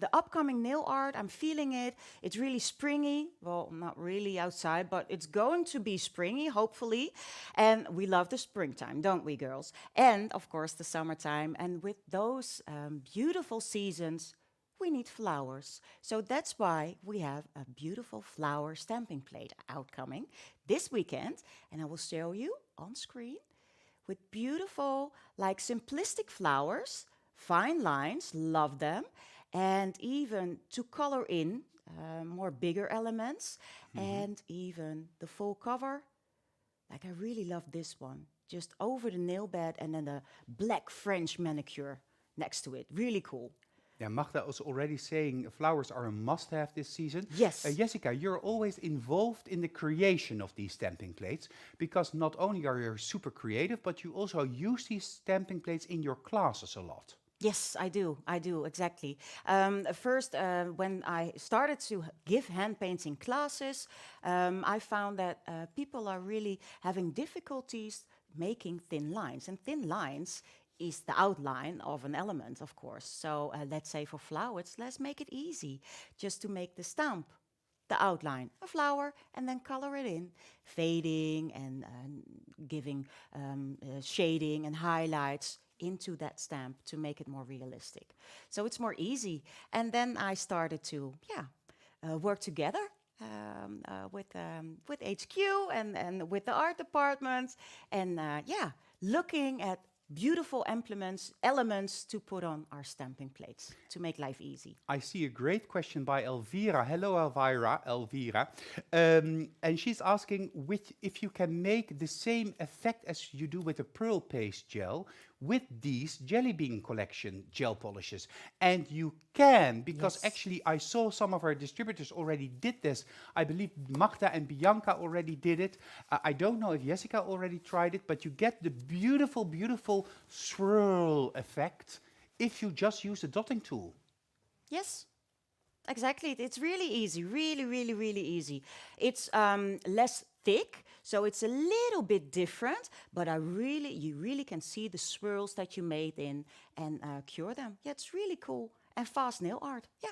C: the upcoming nail art, I'm feeling it. It's really springy. Well, not really outside, but it's going to be springy, hopefully. And we love the springtime, don't we, girls? And, of course, the summertime. And with those beautiful seasons, we need flowers. So that's why we have a beautiful flower stamping plate outcoming this weekend. And I will show you on screen with beautiful, like simplistic flowers, fine lines, love them, and even to color in more bigger elements, and even the full cover. Like I really love this one, just over the nail bed and then the black French manicure next to it. Really cool.
A: Yeah, Magda was already saying flowers are a must-have this season.
C: Yes.
A: Jessica, you're always involved in the creation of these stamping plates because not only are you super creative, but you also use these stamping plates in your classes a lot.
C: Yes, I do, exactly. First, when I started to give hand painting classes, I found that people are really having difficulties making thin lines. And thin lines is the outline of an element, of course. So let's say for flowers, let's make it easy just to make the stamp the outline, a flower, and then color it in, fading and giving shading and highlights into that stamp to make it more realistic. So it's more easy. And then I started to, work together with HQ and with the art department, and looking at beautiful elements to put on our stamping plates to make life easy.
A: I see a great question by Elvira. Hello, Elvira. And she's asking if you can make the same effect as you do with the pearl paste gel with these Jelly Bean collection gel polishes. And you can, because actually I saw some of our distributors already did this. I believe Magda and Bianca already did it. I don't know if Jessica already tried it, but you get the beautiful, beautiful swirl effect if you just use the dotting tool.
C: Yes, exactly. It's really easy, really, really, really easy. It's less thick, so it's a little bit different, but you really can see the swirls that you made in and cure them. Yeah, it's really cool and fast nail art. Yeah.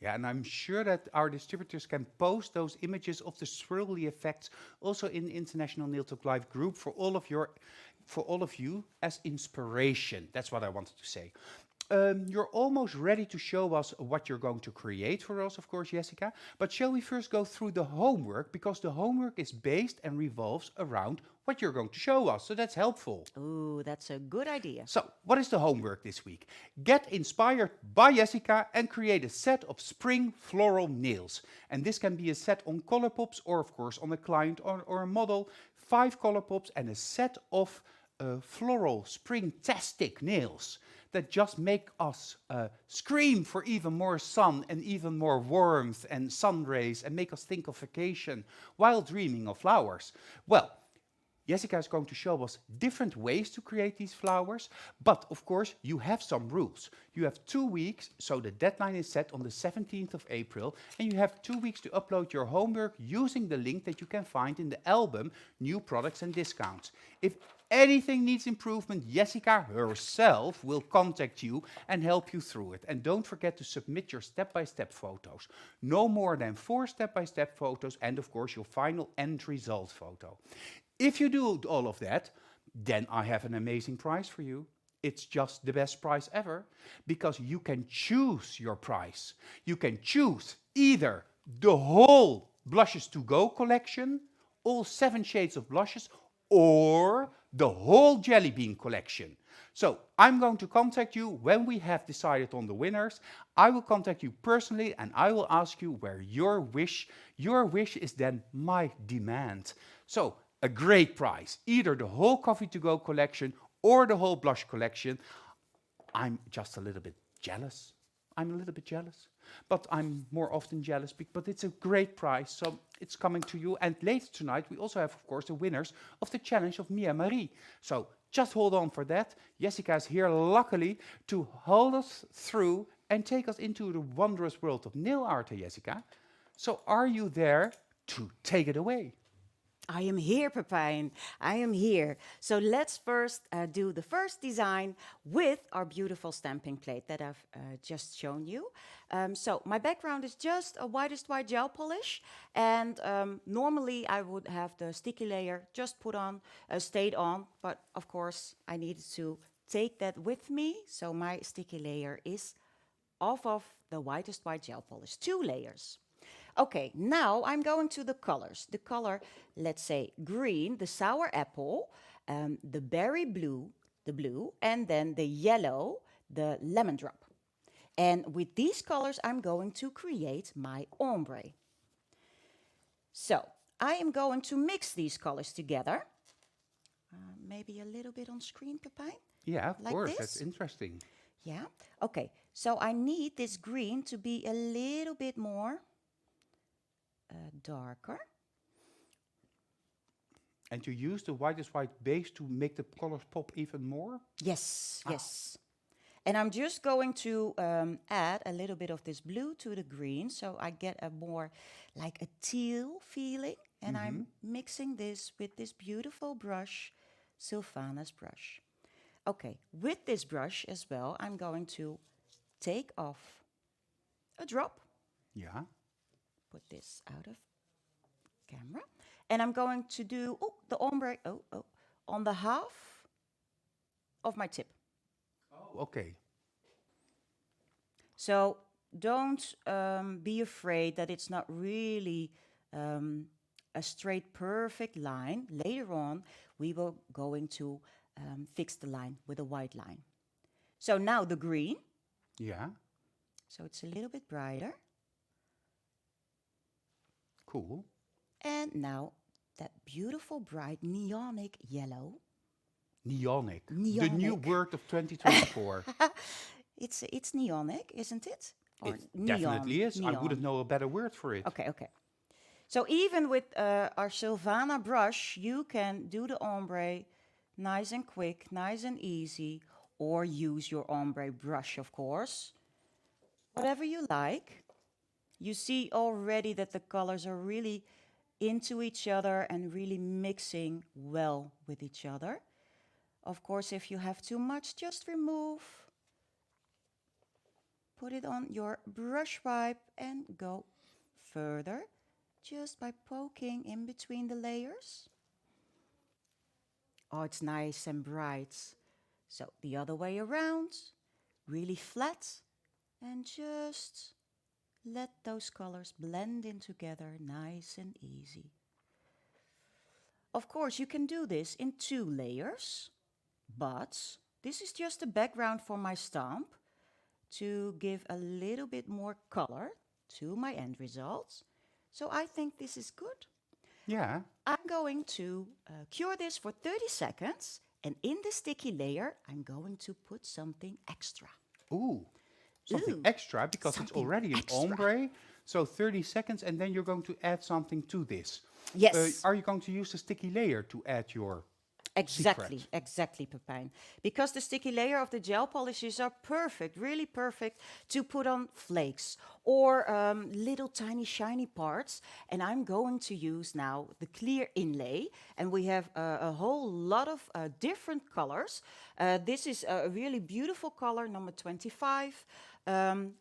A: Yeah, and I'm sure that our distributors can post those images of the swirly effects also in the International Nail Talk Live group for all of you as inspiration. That's what I wanted to say. You're almost ready to show us what you're going to create for us, of course, Jessica. But shall we first go through the homework? Because the homework is based and revolves around what you're going to show us. So that's helpful.
C: Ooh, that's a good idea.
A: So, what is the homework this week? Get inspired by Jessica and create a set of spring floral nails. And this can be a set on Colourpops or, of course, on a client or a model. 5 Colourpops and a set of floral spring-tastic nails that just make us scream for even more sun and even more warmth and sun rays and make us think of vacation while dreaming of flowers. Well, Jessica is going to show us different ways to create these flowers, but of course you have some rules. You have 2 weeks, so the deadline is set on the 17th of April, and you have 2 weeks to upload your homework using the link that you can find in the album, New Products and Discounts. If anything needs improvement, Jessica herself will contact you and help you through it. And don't forget to submit your step-by-step photos. No more than 4 step-by-step photos, and of course your final end result photo. If you do all of that, then I have an amazing prize for you. It's just the best prize ever, because you can choose your prize. You can choose either the whole Blushes to Go collection, all 7 shades of blushes, or the whole Jelly Bean collection. So I'm going to contact you when we have decided on the winners. I will contact you personally and I will ask you where your wish is then my demand. So a great prize, either the whole Coffee to Go collection or the whole blush collection. I'm just a little bit jealous. But I'm more often jealous, but it's a great prize, so it's coming to you. And later tonight, we also have, of course, the winners of the challenge of Mia Marie. So just hold on for that. Jessica is here, luckily, to hold us through and take us into the wondrous world of nail art, Jessica. So are you there to take it away?
C: I am here, Pepijn. I am here. So let's first do the first design with our beautiful stamping plate that I've just shown you. So my background is just a whitest white gel polish, and normally I would have the sticky layer just stayed on, but of course I needed to take that with me, so my sticky layer is off of the whitest white gel polish, 2 layers. Okay, now I'm going to the colors. The color, let's say green, the sour apple, the berry blue, the blue, and then the yellow, the lemon drop. And with these colors, I'm going to create my ombre. So I am going to mix these colors together. Maybe a little bit on screen, Pepijn?
A: Yeah, of
C: like
A: course,
C: this?
A: that's interesting.
C: Yeah, okay. So I need this green to be a little bit more darker.
A: And you use the whitest white base to make the colors pop even more?
C: Yes, yes. And I'm just going to add a little bit of this blue to the green, so I get a more like a teal feeling. And I'm mixing this with this beautiful brush, Sylvana's brush. Okay, with this brush as well, I'm going to take off a drop.
A: Yeah.
C: put this out of camera. And I'm going to do the ombre on the half of my tip.
A: Oh, okay.
C: So don't be afraid that it's not really a straight, perfect line. Later on, we will going to fix the line with a white line. So now the green.
A: Yeah.
C: So it's a little bit brighter.
A: Cool.
C: And now that beautiful, bright, neonic yellow.
A: Neonic. The
C: Neonic.
A: new word of 2024.
C: It's neonic, isn't it? Or
A: It definitely is. I
C: neon.
A: wouldn't know a better word for it.
C: Okay, okay. So even with our Sylvana brush, you can do the ombre nice and quick, nice and easy, or use your ombre brush, of course. Whatever you like. You see already that the colors are really into each other and really mixing well with each other. Of course, if you have too much, just remove. Put it on your brush wipe and go further just by poking in between the layers. Oh, it's nice and bright. So the other way around, really flat, and just let those colors blend in together nice and easy. Of course, you can do this in 2 layers, but this is just a background for my stamp to give a little bit more color to my end results. So I think this is good.
A: Yeah.
C: I'm going to cure this for 30 seconds, and in the sticky layer, I'm going to put something extra.
A: Ooh. Something
C: Ooh,
A: extra because it's
C: something
A: already an
C: extra.
A: ombre. So 30 seconds and then you're going to add something to this.
C: Yes.
A: Are you going to use the sticky layer to add your
C: Exactly,
A: secret?
C: exactly, Pepijn. Because the sticky layer of the gel polishes are perfect, really perfect to put on flakes or little tiny shiny parts. And I'm going to use now the clear inlay. And we have a whole lot of different colors. This is a really beautiful color, number 25,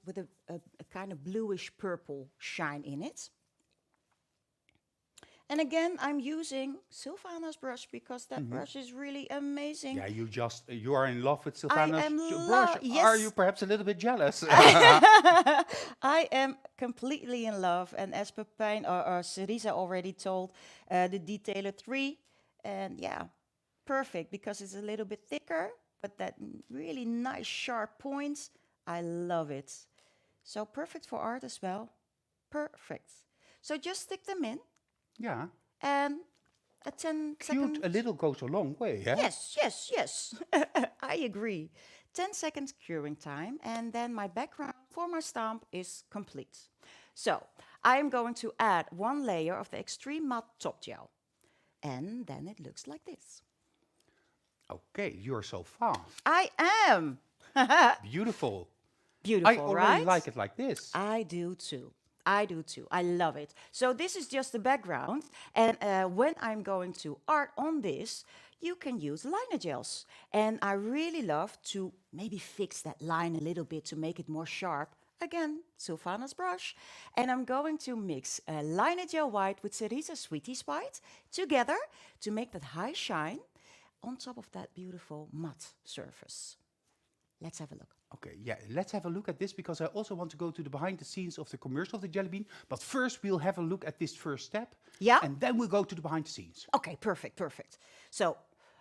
C: with a kind of bluish purple shine in it. And again, I'm using Sylvana's brush because that brush is really amazing.
A: Yeah, you are in love with Sylvana's
C: am
A: brush.
C: yes.
A: Are you perhaps a little bit jealous?
C: I am completely in love. And as Pepijn or Sherisa already told, the detailer 3. And yeah, perfect because it's a little bit thicker, but that really nice sharp points. I love it. So perfect for art as well. Perfect. So just stick them in.
A: Yeah.
C: And a 10 second.
A: Cute a little goes a long way, yeah?
C: Yes, yes, yes. I agree. 10 seconds curing time, and then my background for my stamp is complete. So I'm going to add 1 layer of the extreme matte top gel, and then it looks like this.
A: Okay, you're so fast.
C: I am.
A: Beautiful.
C: Beautiful,
A: I already
C: right?
A: like it like this.
C: I do too. I do too. I love it. So this is just the background. And when I'm going to art on this, you can use liner gels. And I really love to maybe fix that line a little bit to make it more sharp. Again, Sylvana's brush. And I'm going to mix liner gel white with Cerisa Sweeties white together to make that high shine on top of that beautiful matte surface. Let's have a look.
A: Okay, yeah, let's have a look at this because I also want to go to the behind the scenes of the commercial of the Jelly Bean. But first, we'll have a look at this first step.
C: Yeah.
A: And then we'll go to the behind the scenes.
C: Okay, perfect, perfect. So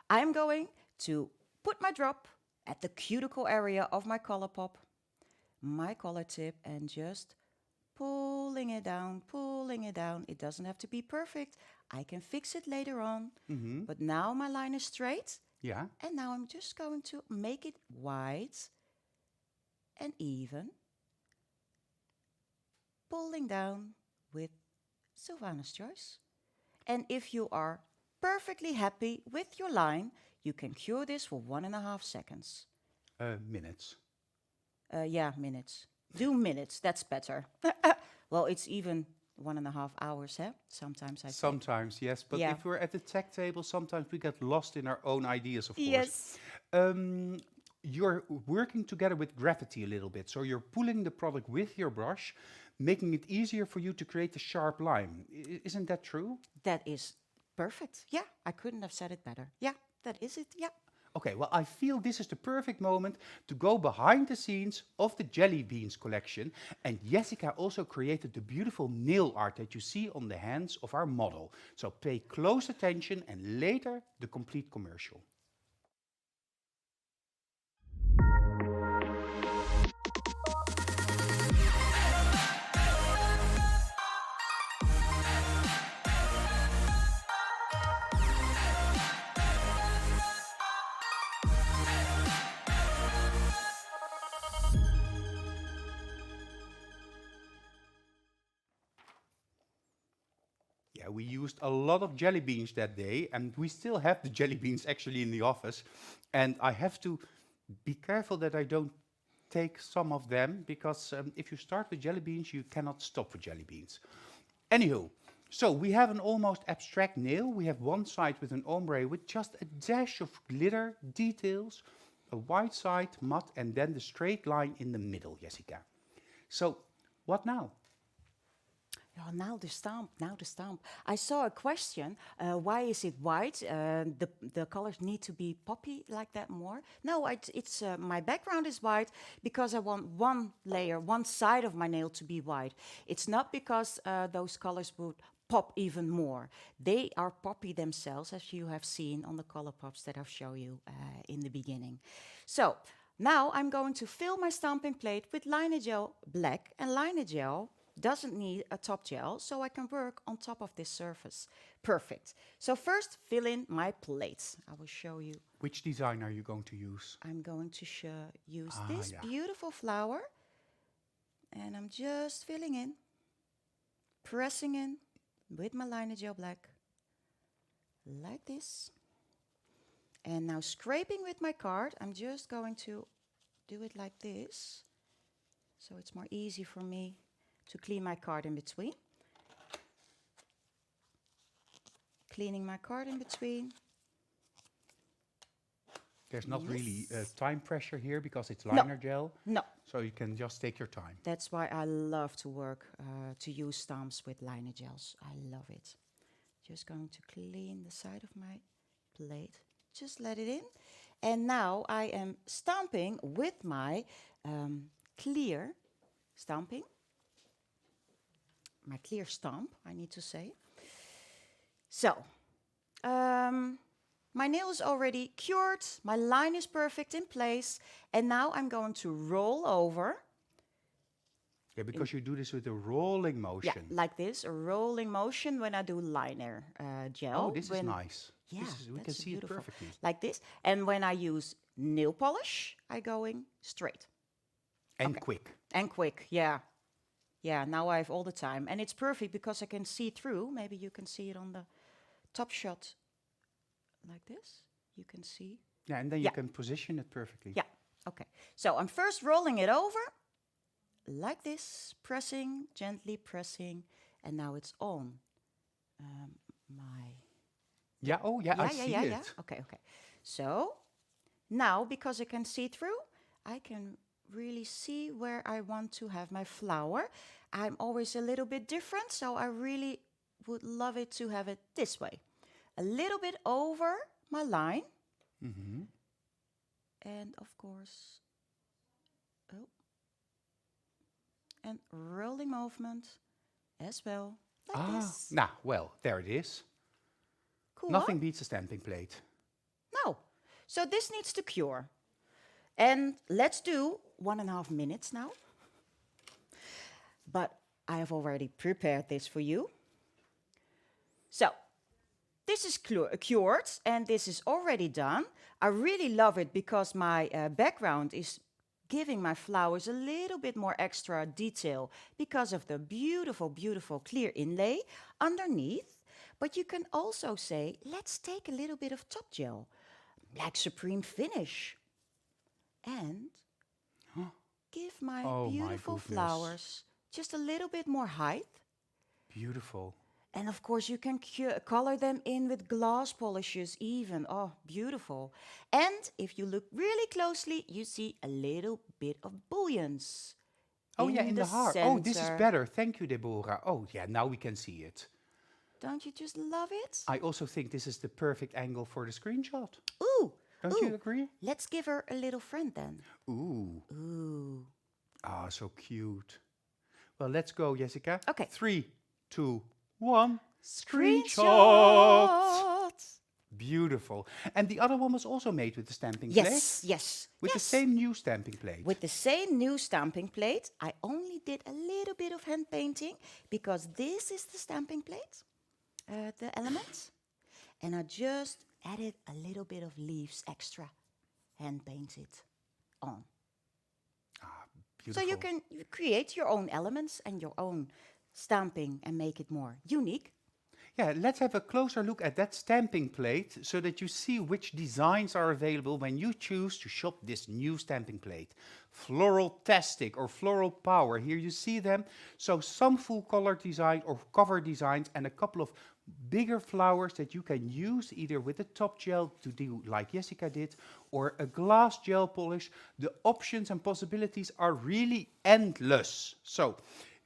C: I'm going to put my drop at the cuticle area of my color pop, my color tip, and just pulling it down, pulling it down. It doesn't have to be perfect. I can fix it later on. But now my line is straight.
A: Yeah.
C: And now I'm just going to make it wide and even, pulling down with Sylvana's choice. And if you are perfectly happy with your line, you can cure this for 1.5 seconds.
A: Minutes.
C: Yeah, minutes. Do minutes, that's better. Well, it's even 1.5 hours, huh? Sometimes I think.
A: Sometimes, yes. But
C: Yeah.
A: if we're at the tech table, sometimes we get lost in our own ideas, of course.
C: Yes.
A: You're working together with gravity a little bit. So you're pulling the product with your brush. making it easier for you to create a sharp line. Isn't that true?
C: That is perfect. Yeah, I couldn't have said it better. Yeah, that is it. Yeah.
A: Okay, well, I feel this is the perfect moment to go behind the scenes of the jelly beans collection. And Jesika also created the beautiful nail art that you see on the hands of our model. So pay close attention and later the complete commercial. Yeah, we used a lot of jelly beans that day, and we still have the jelly beans actually in the office. And I have to be careful that I don't take some of them, because if you start with jelly beans, you cannot stop with jelly beans. Anywho, so we have an almost abstract nail. We have one side with an ombre with just a dash of glitter details, a white side, matte, and then the straight line in the middle, Jesika. So, what now?
C: Oh, now the stamp, now the stamp. I saw a question, why is it white? The colors need to be poppy like that more. No, it's my background is white because I want one layer, one side of my nail to be white. It's not because those colors would pop even more. They are poppy themselves, as you have seen on the color pops that I've shown you in the beginning. So now I'm going to fill my stamping plate with liner gel black, and liner gel doesn't need a top gel, so I can work on top of this surface. Perfect. So first, fill in my plates. I will show you.
A: Which design are you going to use?
C: I'm going to use this beautiful flower, and I'm just filling in, pressing in with my liner gel black, like this. And now scraping with my card, I'm just going to do it like this, so it's more easy for me to clean my card in between. Cleaning my card in between.
A: There's not really time pressure here because it's liner gel.
C: No.
A: So you can just take your time.
C: That's why I love to work, to use stamps with liner gels. I love it. Just going to clean the side of my plate. Just let it in. And now I am stamping with my clear stamping. My clear stamp, I need to say. So, my nail is already cured, my line is perfect in place, and now I'm going to roll over.
A: Yeah, because you do this with a rolling motion.
C: Yeah, like this, a rolling motion when I do liner gel.
A: Oh, this is nice.
C: Yeah,
A: we can see it perfectly.
C: Like this. And when I use nail polish, I'm going straight.
A: And quick.
C: And quick, yeah. Yeah, now I have all the time. And it's perfect because I can see through. Maybe you can see it on the top shot like this. You can see.
A: Yeah, and then you can position it perfectly.
C: Yeah, okay. So I'm first rolling it over like this, pressing, gently pressing. And now it's on my...
A: Yeah, oh yeah, I see it.
C: Yeah. Okay. So now, because I can see through, I can really see where I want to have my flower. I'm always a little bit different, so I really would love it to have it this way. A little bit over my line.
A: Mm-hmm.
C: And of course, and rolling movement as well, like this.
A: Nah, well, there it is.
C: Cool.
A: Nothing beats a stamping plate.
C: No. So this needs to cure. And let's do 1.5 minutes now. But I have already prepared this for you. So, this is cured and this is already done. I really love it because my background is giving my flowers a little bit more extra detail because of the beautiful, beautiful clear inlay underneath. But you can also say, let's take a little bit of top gel, like Supreme Finish. And give my beautiful flowers just a little bit more height.
A: Beautiful.
C: And of course, you can color them in with gloss polishes even. Oh, beautiful. And if you look really closely, you see a little bit of bouillons.
A: Oh, yeah, in the heart. Oh, this is
C: center.
A: better. Thank you, Deborah. Oh, yeah, now we can see it.
C: Don't you just love it?
A: I also think this is the perfect angle for the screenshot.
C: Ooh,
A: Don't
C: ooh.
A: you agree?
C: Let's give her a little friend then.
A: Ooh.
C: Ooh.
A: Ah, so cute. Well, let's go, Jessica.
C: Okay.
A: 3, 2, 1.
C: Screenshot.
A: Beautiful. And the other one was also made with the stamping
C: Yes,
A: plate?
C: yes.
A: With the
C: yes.
A: same new stamping plate?
C: With the same new stamping plate, I only did a little bit of hand painting because this is the stamping plate, the elements. And I just added a little bit of leaves extra, hand painted on.
A: Beautiful.
C: So you can create your own elements and your own stamping and make it more unique.
A: Yeah, let's have a closer look at that stamping plate so that you see which designs are available when you choose to shop this new stamping plate. Floral-tastic or floral power, here you see them. So some full color design or cover designs and a couple of bigger flowers that you can use either with a top gel to do like Jessica did or a glass gel polish. The options and possibilities are really endless. So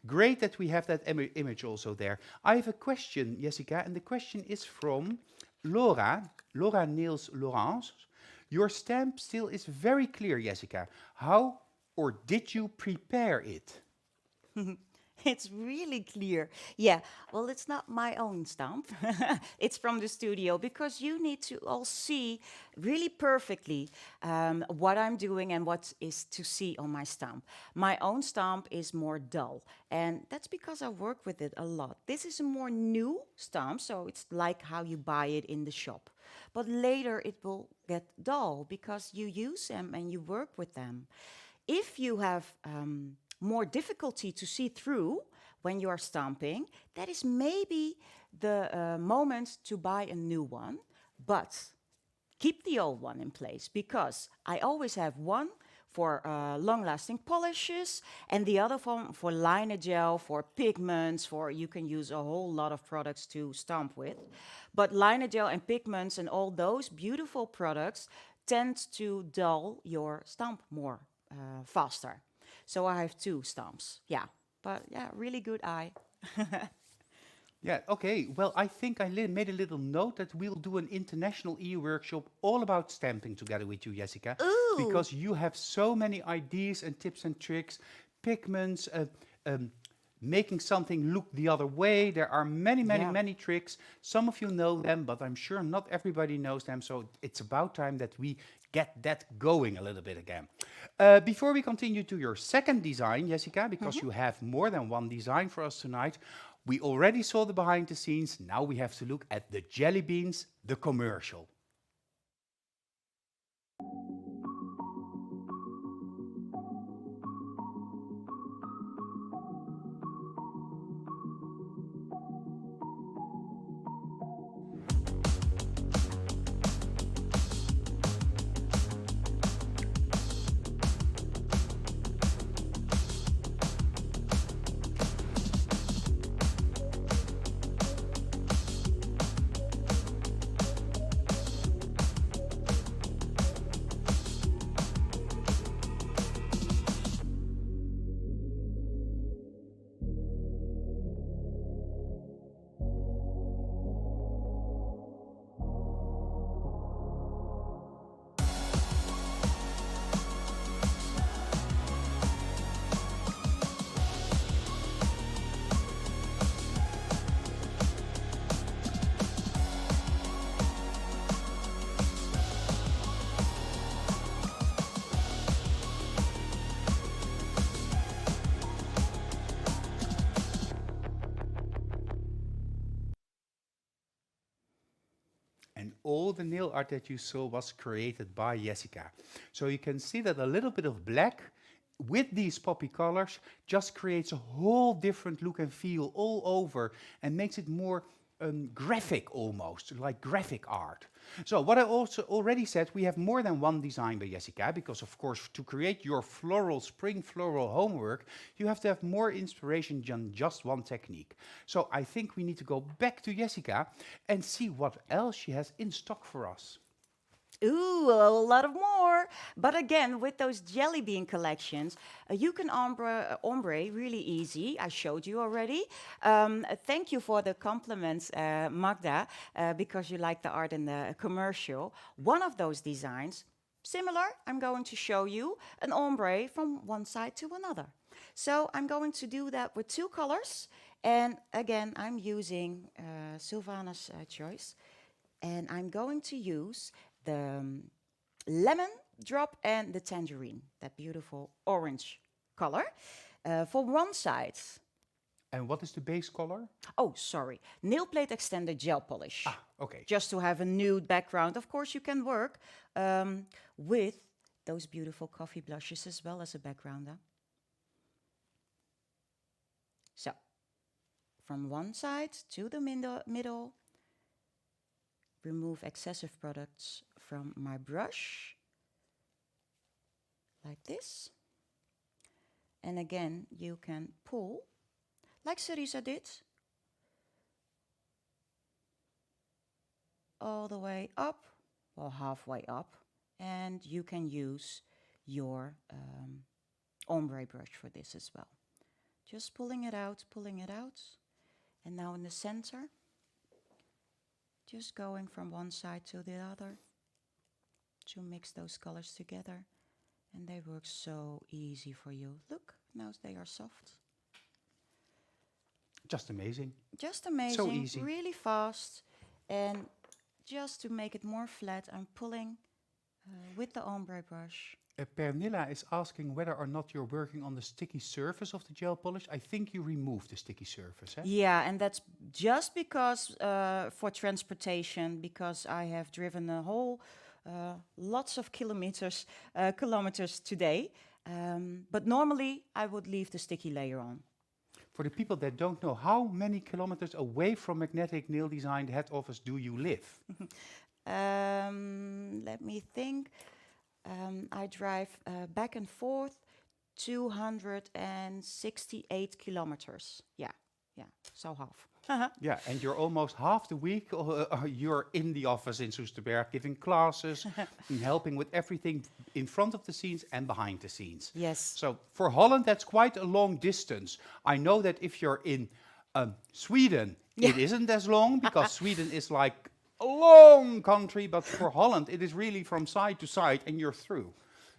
A: great that we have that image also there. I have a question, Jessica, and the question is from Laura Niels Laurence. Your stamp still is very clear, Jessica. How or did you prepare it?
C: It's really clear. Yeah, well, it's not my own stamp. It's from the studio because you need to all see really perfectly what I'm doing and what is to see on my stamp. My own stamp is more dull, and that's because I work with it a lot. This is a more new stamp, so it's like how you buy it in the shop. But later it will get dull because you use them and you work with them. If you have more difficulty to see through when you are stamping, that is maybe the moment to buy a new one, but keep the old one in place because I always have one for long-lasting polishes and the other one for liner gel, for pigments, for you can use a whole lot of products to stamp with. But liner gel and pigments and all those beautiful products tend to dull your stamp more faster. So I have 2 stamps, yeah. But yeah, really good eye.
A: Yeah, okay. Well, I think I made a little note that we'll do an international e-workshop all about stamping together with you, Jessica.
C: Ooh.
A: Because you have so many ideas and tips and tricks, pigments, making something look the other way. There are many tricks. Some of you know them, but I'm sure not everybody knows them. So it's about time that we get that going a little bit again. Before we continue to your second design, Jessica, because you have more than one design for us tonight, we already saw the behind the scenes. Now we have to look at the jelly beans, the commercial. And all the nail art that you saw was created by Jessica. So you can see that a little bit of black with these poppy colors just creates a whole different look and feel all over and makes it more graphic almost, like graphic art. So what I also already said, we have more than one design by Jessica because of course to create your floral, spring floral homework, you have to have more inspiration than just one technique. So I think we need to go back to Jessica and see what else she has in stock for us.
C: Ooh, a lot of more. But again, with those jelly bean collections, you can ombre really easy. I showed you already. Thank you for the compliments, Magda, because you like the art in the commercial. One of those designs, similar, I'm going to show you an ombre from one side to another. So I'm going to do that with two colors. And again, I'm using Sylvana's choice. And I'm going to use the lemon drop and the tangerine, that beautiful orange color, for one side.
A: And what is the base color?
C: Oh, sorry. Nail plate extender gel polish.
A: Ah, okay.
C: Just to have a nude background. Of course, you can work with those beautiful coffee blushes as well as a background. So, from one side to the middle, remove excessive products from my brush, like this. And again, you can pull, like Serisa did, all the way up, or halfway up, and you can use your ombre brush for this as well. Just pulling it out, and now in the center, just going from one side to the other to mix those colors together, and they work so easy for you. Look, now they are soft.
A: Just amazing.
C: Just amazing.
A: So easy.
C: Really fast. And just to make it more flat, I'm pulling with the ombre brush.
A: Pernilla is asking whether or not you're working on the sticky surface of the gel polish. I think you removed the sticky surface, eh?
C: Yeah, and that's just because for transportation, because I have driven a whole lots of kilometers today. But normally I would leave the sticky layer on.
A: For the people that don't know, how many kilometers away from Magnetic Nail Design head office do you live?
C: Let me think. I drive back and forth 268 kilometers. Yeah, so half.
A: Yeah, and you're almost half the week you're in the office in Soesterberg giving classes and helping with everything in front of the scenes and behind the scenes.
C: Yes.
A: So for Holland, that's quite a long distance. I know that if you're in Sweden, it isn't as long because Sweden is like a long country, but for Holland, it is really from side to side and you're through.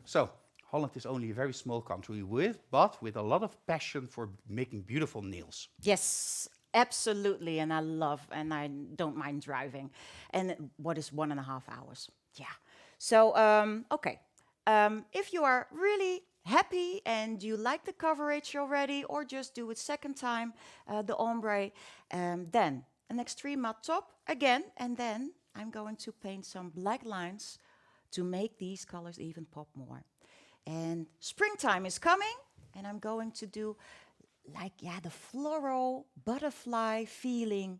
A: So Holland is only a very small country but with a lot of passion for making beautiful nails.
C: Yes, absolutely. And I don't mind driving. And what is 1.5 hours? Yeah. So, okay. If you are really happy and you like the coverage already, or just do it second time, the ombre, then an extreme matte top again, and then I'm going to paint some black lines to make these colors even pop more. And springtime is coming, and I'm going to do the floral butterfly feeling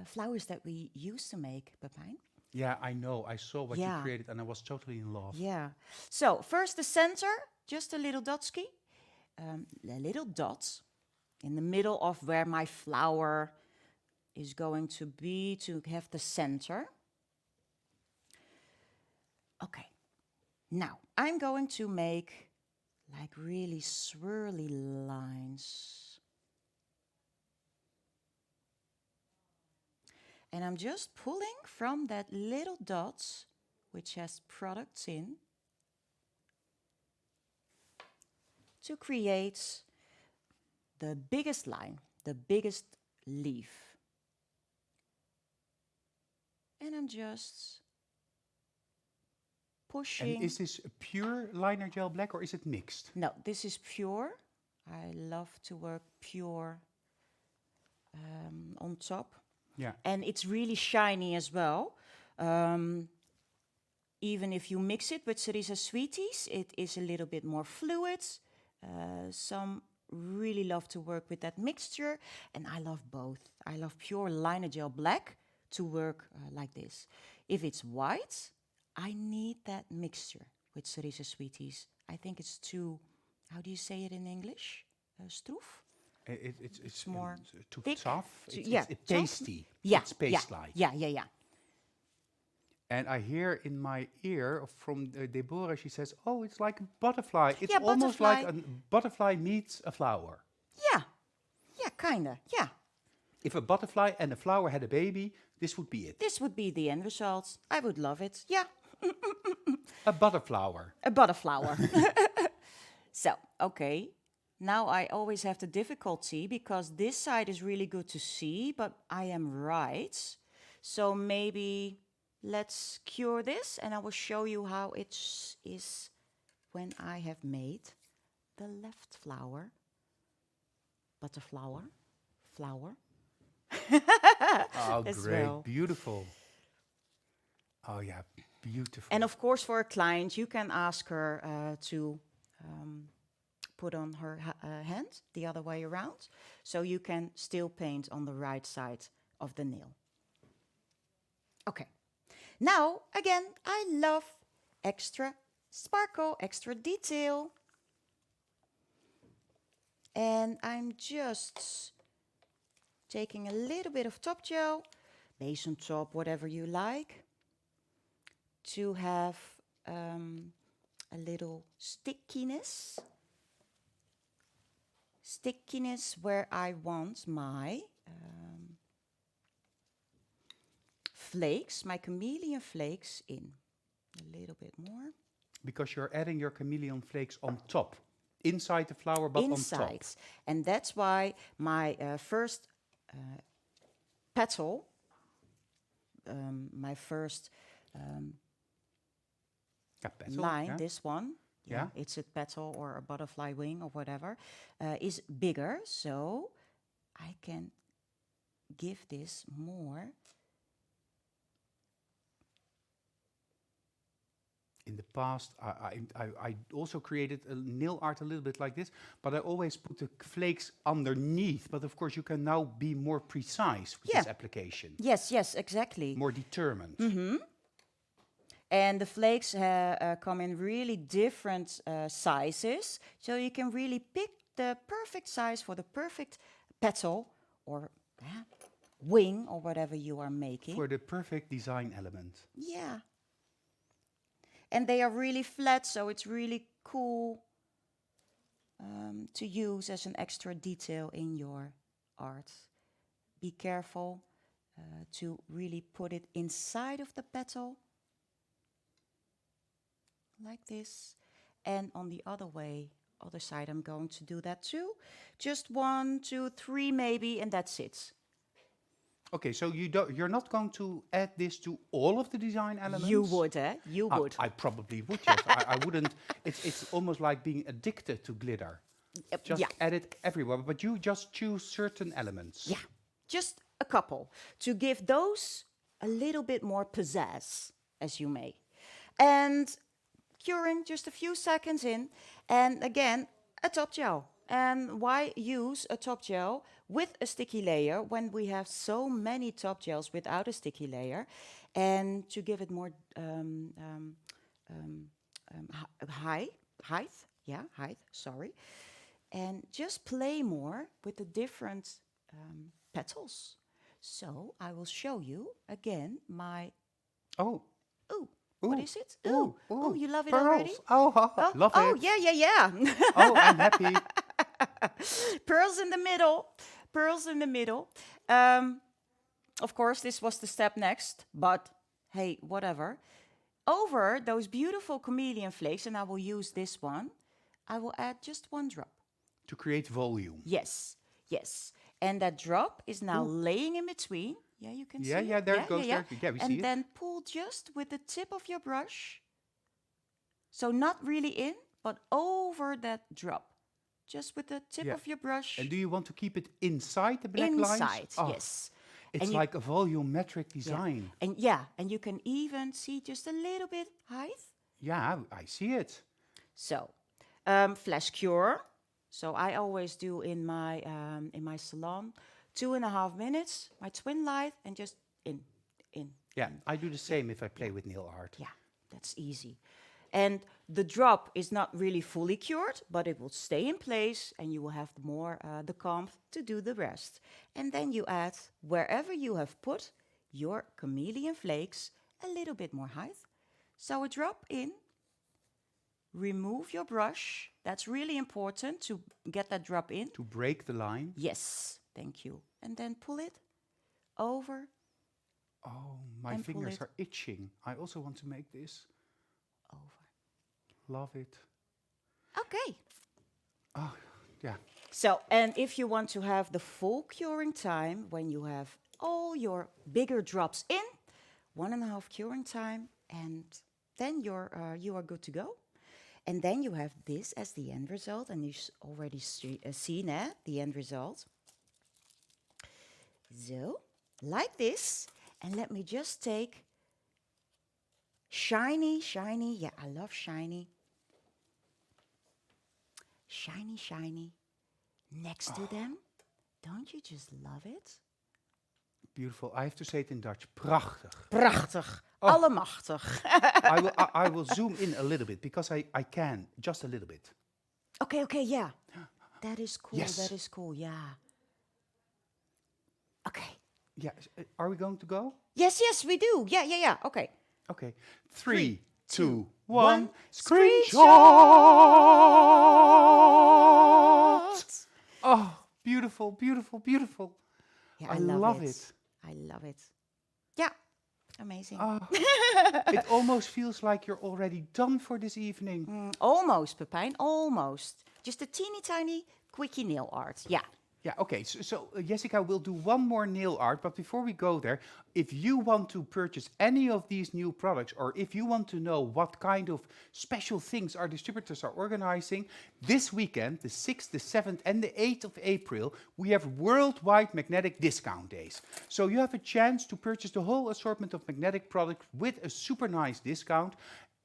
C: flowers that we used to make, Pepijn.
A: Yeah, I know. I saw what you created and I was totally in love.
C: Yeah. So first the center, just a little dotski, a little dot in the middle of where my flower is going to be, to have the center. Okay. Now I'm going to make like really swirly lines. And I'm just pulling from that little dot, which has products in, to create the biggest line, the biggest leaf. And I'm just pushing.
A: And is this a pure liner gel black or is it mixed?
C: No, this is pure. I love to work pure on top.
A: Yeah.
C: And it's really shiny as well. Even if you mix it with Cerisa Sweeties, it is a little bit more fluid. Some really love to work with that mixture, and I love both. I love pure liner gel black to work like this. If it's white, I need that mixture with Cerisa Sweeties. I think it's too, how do you say it in English? Stroef?
A: It's
C: more
A: too
C: thick.
A: tough.
C: Yeah,
A: It's pasty.
C: Yeah,
A: It's paste-like.
C: yeah.
A: And I hear in my ear from Deborah, she says, "Oh, it's like a butterfly. It's
C: Yeah,
A: almost like
C: butterfly.
A: a butterfly meets a flower.
C: Yeah, yeah, kinda, yeah.
A: If a butterfly and a flower had a baby, this would be it.
C: This would be the end result. I would love it. Yeah,
A: A butterflower.
C: a butterflower. So, okay. Now I always have the difficulty because this side is really good to see, but I am right. So maybe let's cure this and I will show you how it is when I have made the left flower. Butterflower. Flower.
A: Oh,
C: As
A: great.
C: well.
A: Beautiful. Oh, yeah. Beautiful.
C: And of course, for a client, you can ask her to put on her hand the other way around, so you can still paint on the right side of the nail. Okay. Now, again, I love extra sparkle, extra detail. And I'm just taking a little bit of top gel, base on top, whatever you like, to have a little stickiness. Stickiness where I want my flakes, my chameleon flakes in. A little bit more.
A: Because you're adding your chameleon flakes on top. Inside the flower, but on top.
C: Inside. And that's why my first petal, my first
A: Petal,
C: line,
A: yeah.
C: this one,
A: Yeah.
C: it's a petal or a butterfly wing or whatever, is bigger, so I can give this more.
A: In the past, I also created a nail art a little bit like this, but I always put the flakes underneath. But of course, you can now be more precise with
C: Yeah.
A: this application,
C: Yes, yes, exactly.
A: more determined.
C: And the flakes come in really different sizes, so you can really pick the perfect size for the perfect petal or wing or whatever you are making.
A: For the perfect design element.
C: Yeah. And they are really flat, so it's really cool to use as an extra detail in your art. Be careful to really put it inside of the petal, like this. And on the other side, I'm going to do that too. Just 1, 2, 3 maybe, and that's it.
A: Okay, so you're not going to add this to all of the design elements?
C: You would, eh? You would.
A: I probably would, yes. I wouldn't. It's almost like being addicted to glitter. Just
C: yeah.
A: add it everywhere, but you just choose certain elements.
C: Yeah, just a couple to give those a little bit more pizzazz, as you may. And curing just a few seconds in, and again, a top gel. And why use a top gel with a sticky layer when we have so many top gels without a sticky layer? And to give it more height, sorry. And just play more with the different petals. So I will show you again my...
A: Oh.
C: Ooh,
A: Ooh.
C: what is it?
A: Ooh,
C: Ooh, you love it
A: pearls.
C: already?
A: Oh, love
C: oh,
A: it.
C: yeah.
A: Oh, I'm happy.
C: Pearls in the middle. Pearls in the middle. Of course, this was the step next, but hey, whatever. Over those beautiful chameleon flakes, and I will use this one, I will add just 1 drop.
A: To create volume.
C: Yes, yes. And that drop is now laying in between. Yeah, you can see it.
A: Yeah, there it goes.
C: Yeah.
A: Yeah, we see
C: And
A: it.
C: then pull just with the tip of your brush. So not really in, but over that drop. Just with the tip of your brush.
A: And do you want to keep it inside the black lines?
C: Inside,
A: Oh,
C: yes.
A: It's
C: And
A: like a volumetric design.
C: And you can even see just a little bit height.
A: Yeah, I see it.
C: So, flash cure. So I always do in my salon, 2.5 minutes, my twin light, and just in.
A: Yeah, I do the same if I play with nail art.
C: Yeah, that's easy. And the drop is not really fully cured, but it will stay in place, and you will have more the comb to do the rest. And then you add wherever you have put your chameleon flakes a little bit more height. So a drop in. Remove your brush. That's really important to get that drop in.
A: To break the line.
C: Yes, thank you. And then pull it over.
A: Oh, my
C: And pull
A: fingers
C: it.
A: are itching. I also want to make this.
C: Over.
A: Love it.
C: Okay.
A: Oh, yeah.
C: So, and if you want to have the full curing time, when you have all your bigger drops in, 1.5 curing time, and then you are good to go. And then you have this as the end result, and you've already seen the end result. So, like this, and let me just take shiny, yeah, I love shiny. Shiny, next to them. Don't you just love it?
A: Beautiful. I have to say it in Dutch. Prachtig.
C: Prachtig. Allemachtig.
A: I will zoom in a little bit because I can, just a little bit.
C: Okay, yeah. That is cool,
A: Yes.
C: that is cool, yeah. Okay.
A: Yeah, are we going to go?
C: Yes, we do. Yeah, okay.
A: Okay. 3, 2, 1.
C: one.
A: Screenshot! Oh, beautiful, beautiful, beautiful.
C: Yeah,
A: I
C: love
A: love
C: it.
A: it.
C: I love it. Yeah, amazing.
A: Oh, it almost feels like you're already done for this evening.
C: Almost, Pepijn, almost. Just a teeny tiny quickie nail art. Yeah.
A: Yeah, okay. So Jessica will do one more nail art, but before we go there, if you want to purchase any of these new products, or if you want to know what kind of special things our distributors are organizing, this weekend, the 6th, the 7th, and the 8th of April, we have worldwide magnetic discount days. So you have a chance to purchase the whole assortment of magnetic products with a super nice discount.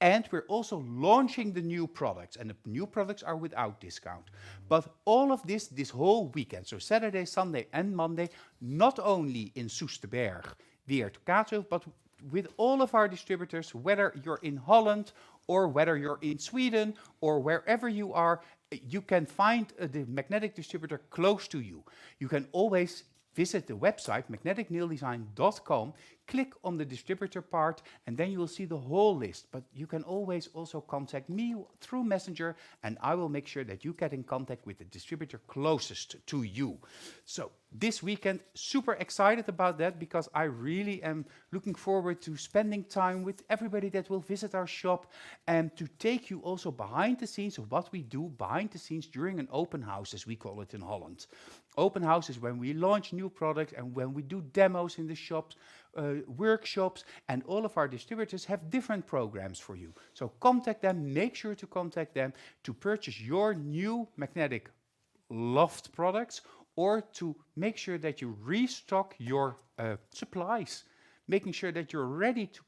A: And we're also launching the new products, and the new products are without discount. But all of this whole weekend, so Saturday, Sunday, and Monday, not only in Soesterberg, Weert, Kaatsheuvel, but with all of our distributors, whether you're in Holland or whether you're in Sweden or wherever you are, you can find the magnetic distributor close to you. You can always visit the website magneticnaildesign.com, click on the distributor part, and then you will see the whole list. But you can always also contact me through Messenger, and I will make sure that you get in contact with the distributor closest to you. So this weekend, super excited about that, because I really am looking forward to spending time with everybody that will visit our shop, and to take you also behind the scenes of what we do behind the scenes during an open house, as we call it in Holland. Open house is when we launch new products and when we do demos in the shops, workshops, and all of our distributors have different programs for you. So contact them, make sure to contact them to purchase your new magnetic loved products, or to make sure that you restock your supplies, making sure that you're ready to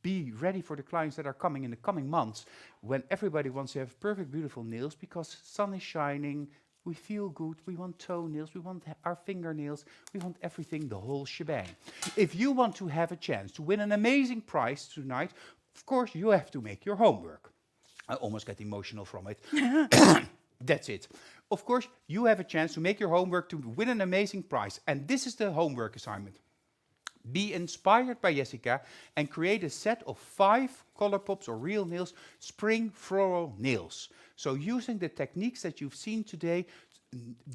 A: be ready for the clients that are coming in the coming months, when everybody wants to have perfect, beautiful nails, because sun is shining, we feel good, we want toenails, we want our fingernails, we want everything, the whole shebang. If you want to have a chance to win an amazing prize tonight, of course you have to make your homework. I almost get emotional from it. That's it. Of course, you have a chance to make your homework to win an amazing prize. And this is the homework assignment. Be inspired by Jesika and create a set of 5 color pops or real nails, spring floral nails. So using the techniques that you've seen today,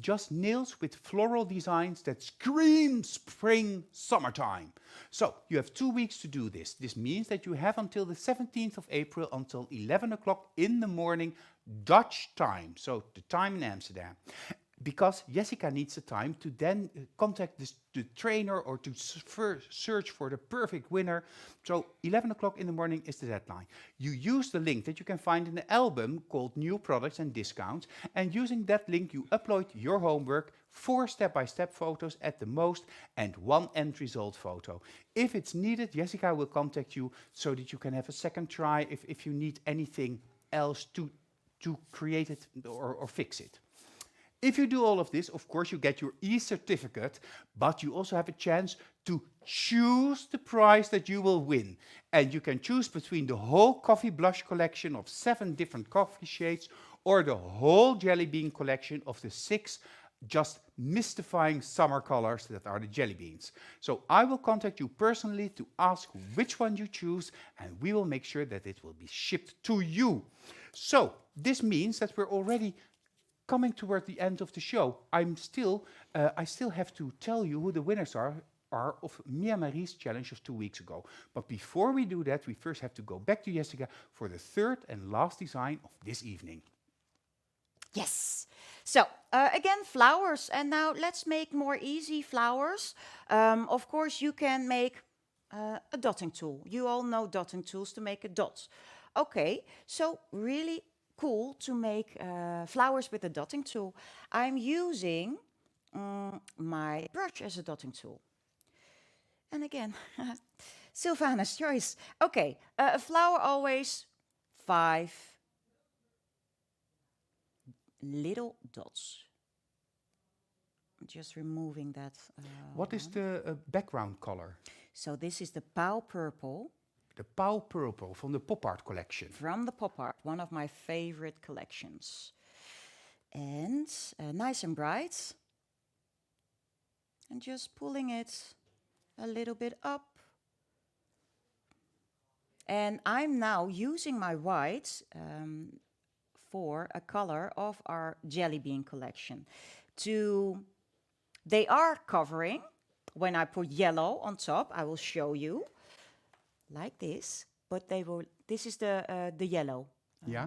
A: just nails with floral designs that scream spring, summertime. So you have 2 weeks to do this. This means that you have until the 17th of April until 11 o'clock in the morning, Dutch time, so the time in Amsterdam. Because Jesika needs the time to then contact the trainer or to search for the perfect winner. So 11 o'clock in the morning is the deadline. You use the link that you can find in the album called New Products and Discounts. And using that link, you upload your homework, 4 step-by-step photos at the most, and 1 end result photo. If it's needed, Jesika will contact you so that you can have a second try if you need anything else to create it or fix it. If you do all of this, of course, you get your e-certificate, but you also have a chance to choose the prize that you will win. And you can choose between the whole coffee blush collection of 7 different coffee shades, or the whole jelly bean collection of the 6 just mystifying summer colors that are the jelly beans. So I will contact you personally to ask which one you choose, and we will make sure that it will be shipped to you. So this means that we're already coming toward the end of the show. I still have to tell you who the winners are of Mia Marie's challenge of 2 weeks ago. But before we do that, we first have to go back to Jesika for the third and last design of this evening.
C: Yes. So again, flowers. And now let's make more easy flowers. Of course, you can make a dotting tool. You all know dotting tools to make a dot. Okay, so really cool to make flowers with a dotting tool. I'm using my brush as a dotting tool. And again, Sylvana's choice. Okay, a flower always 5 little dots. I'm just removing that.
A: What is the background color?
C: So this is the Pau Purple.
A: The Pau Purple from the Pop Art collection.
C: From the Pop Art, one of my favorite collections. And nice and bright. And just pulling it a little bit up. And I'm now using my white for a color of our jelly bean collection. They are covering. When I put yellow on top, I will show you like this. But they will. This is the yellow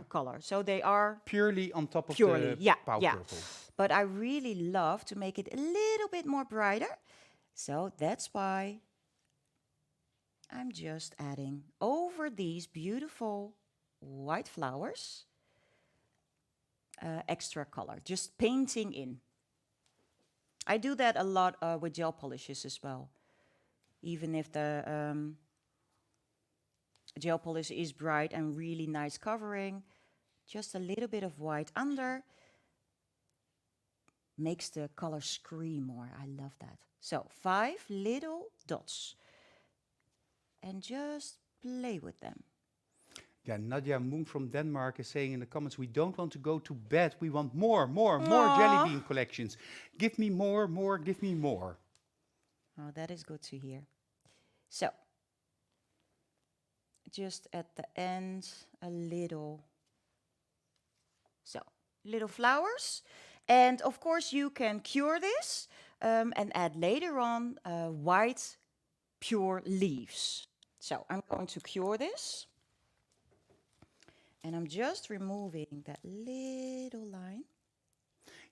C: color. So they are
A: purely on top of
C: purely,
A: the Pau Purple.
C: But I really love to make it a little bit more brighter. So that's why I'm just adding over these beautiful white flowers extra color, just painting in. I do that a lot with gel polishes as well. Even if the gel polish is bright and really nice covering, just a little bit of white under makes the color scream more. I love that. So 5 little dots. And just play with them.
A: Yeah, Nadia Moon from Denmark is saying in the comments, we don't want to go to bed. We want more jelly bean collections. Give me more, give me more.
C: Oh, that is good to hear. So, just at the end, a little flowers. And of course, you can cure this and add later on white pure leaves. So I'm going to cure this. And I'm just removing that little line.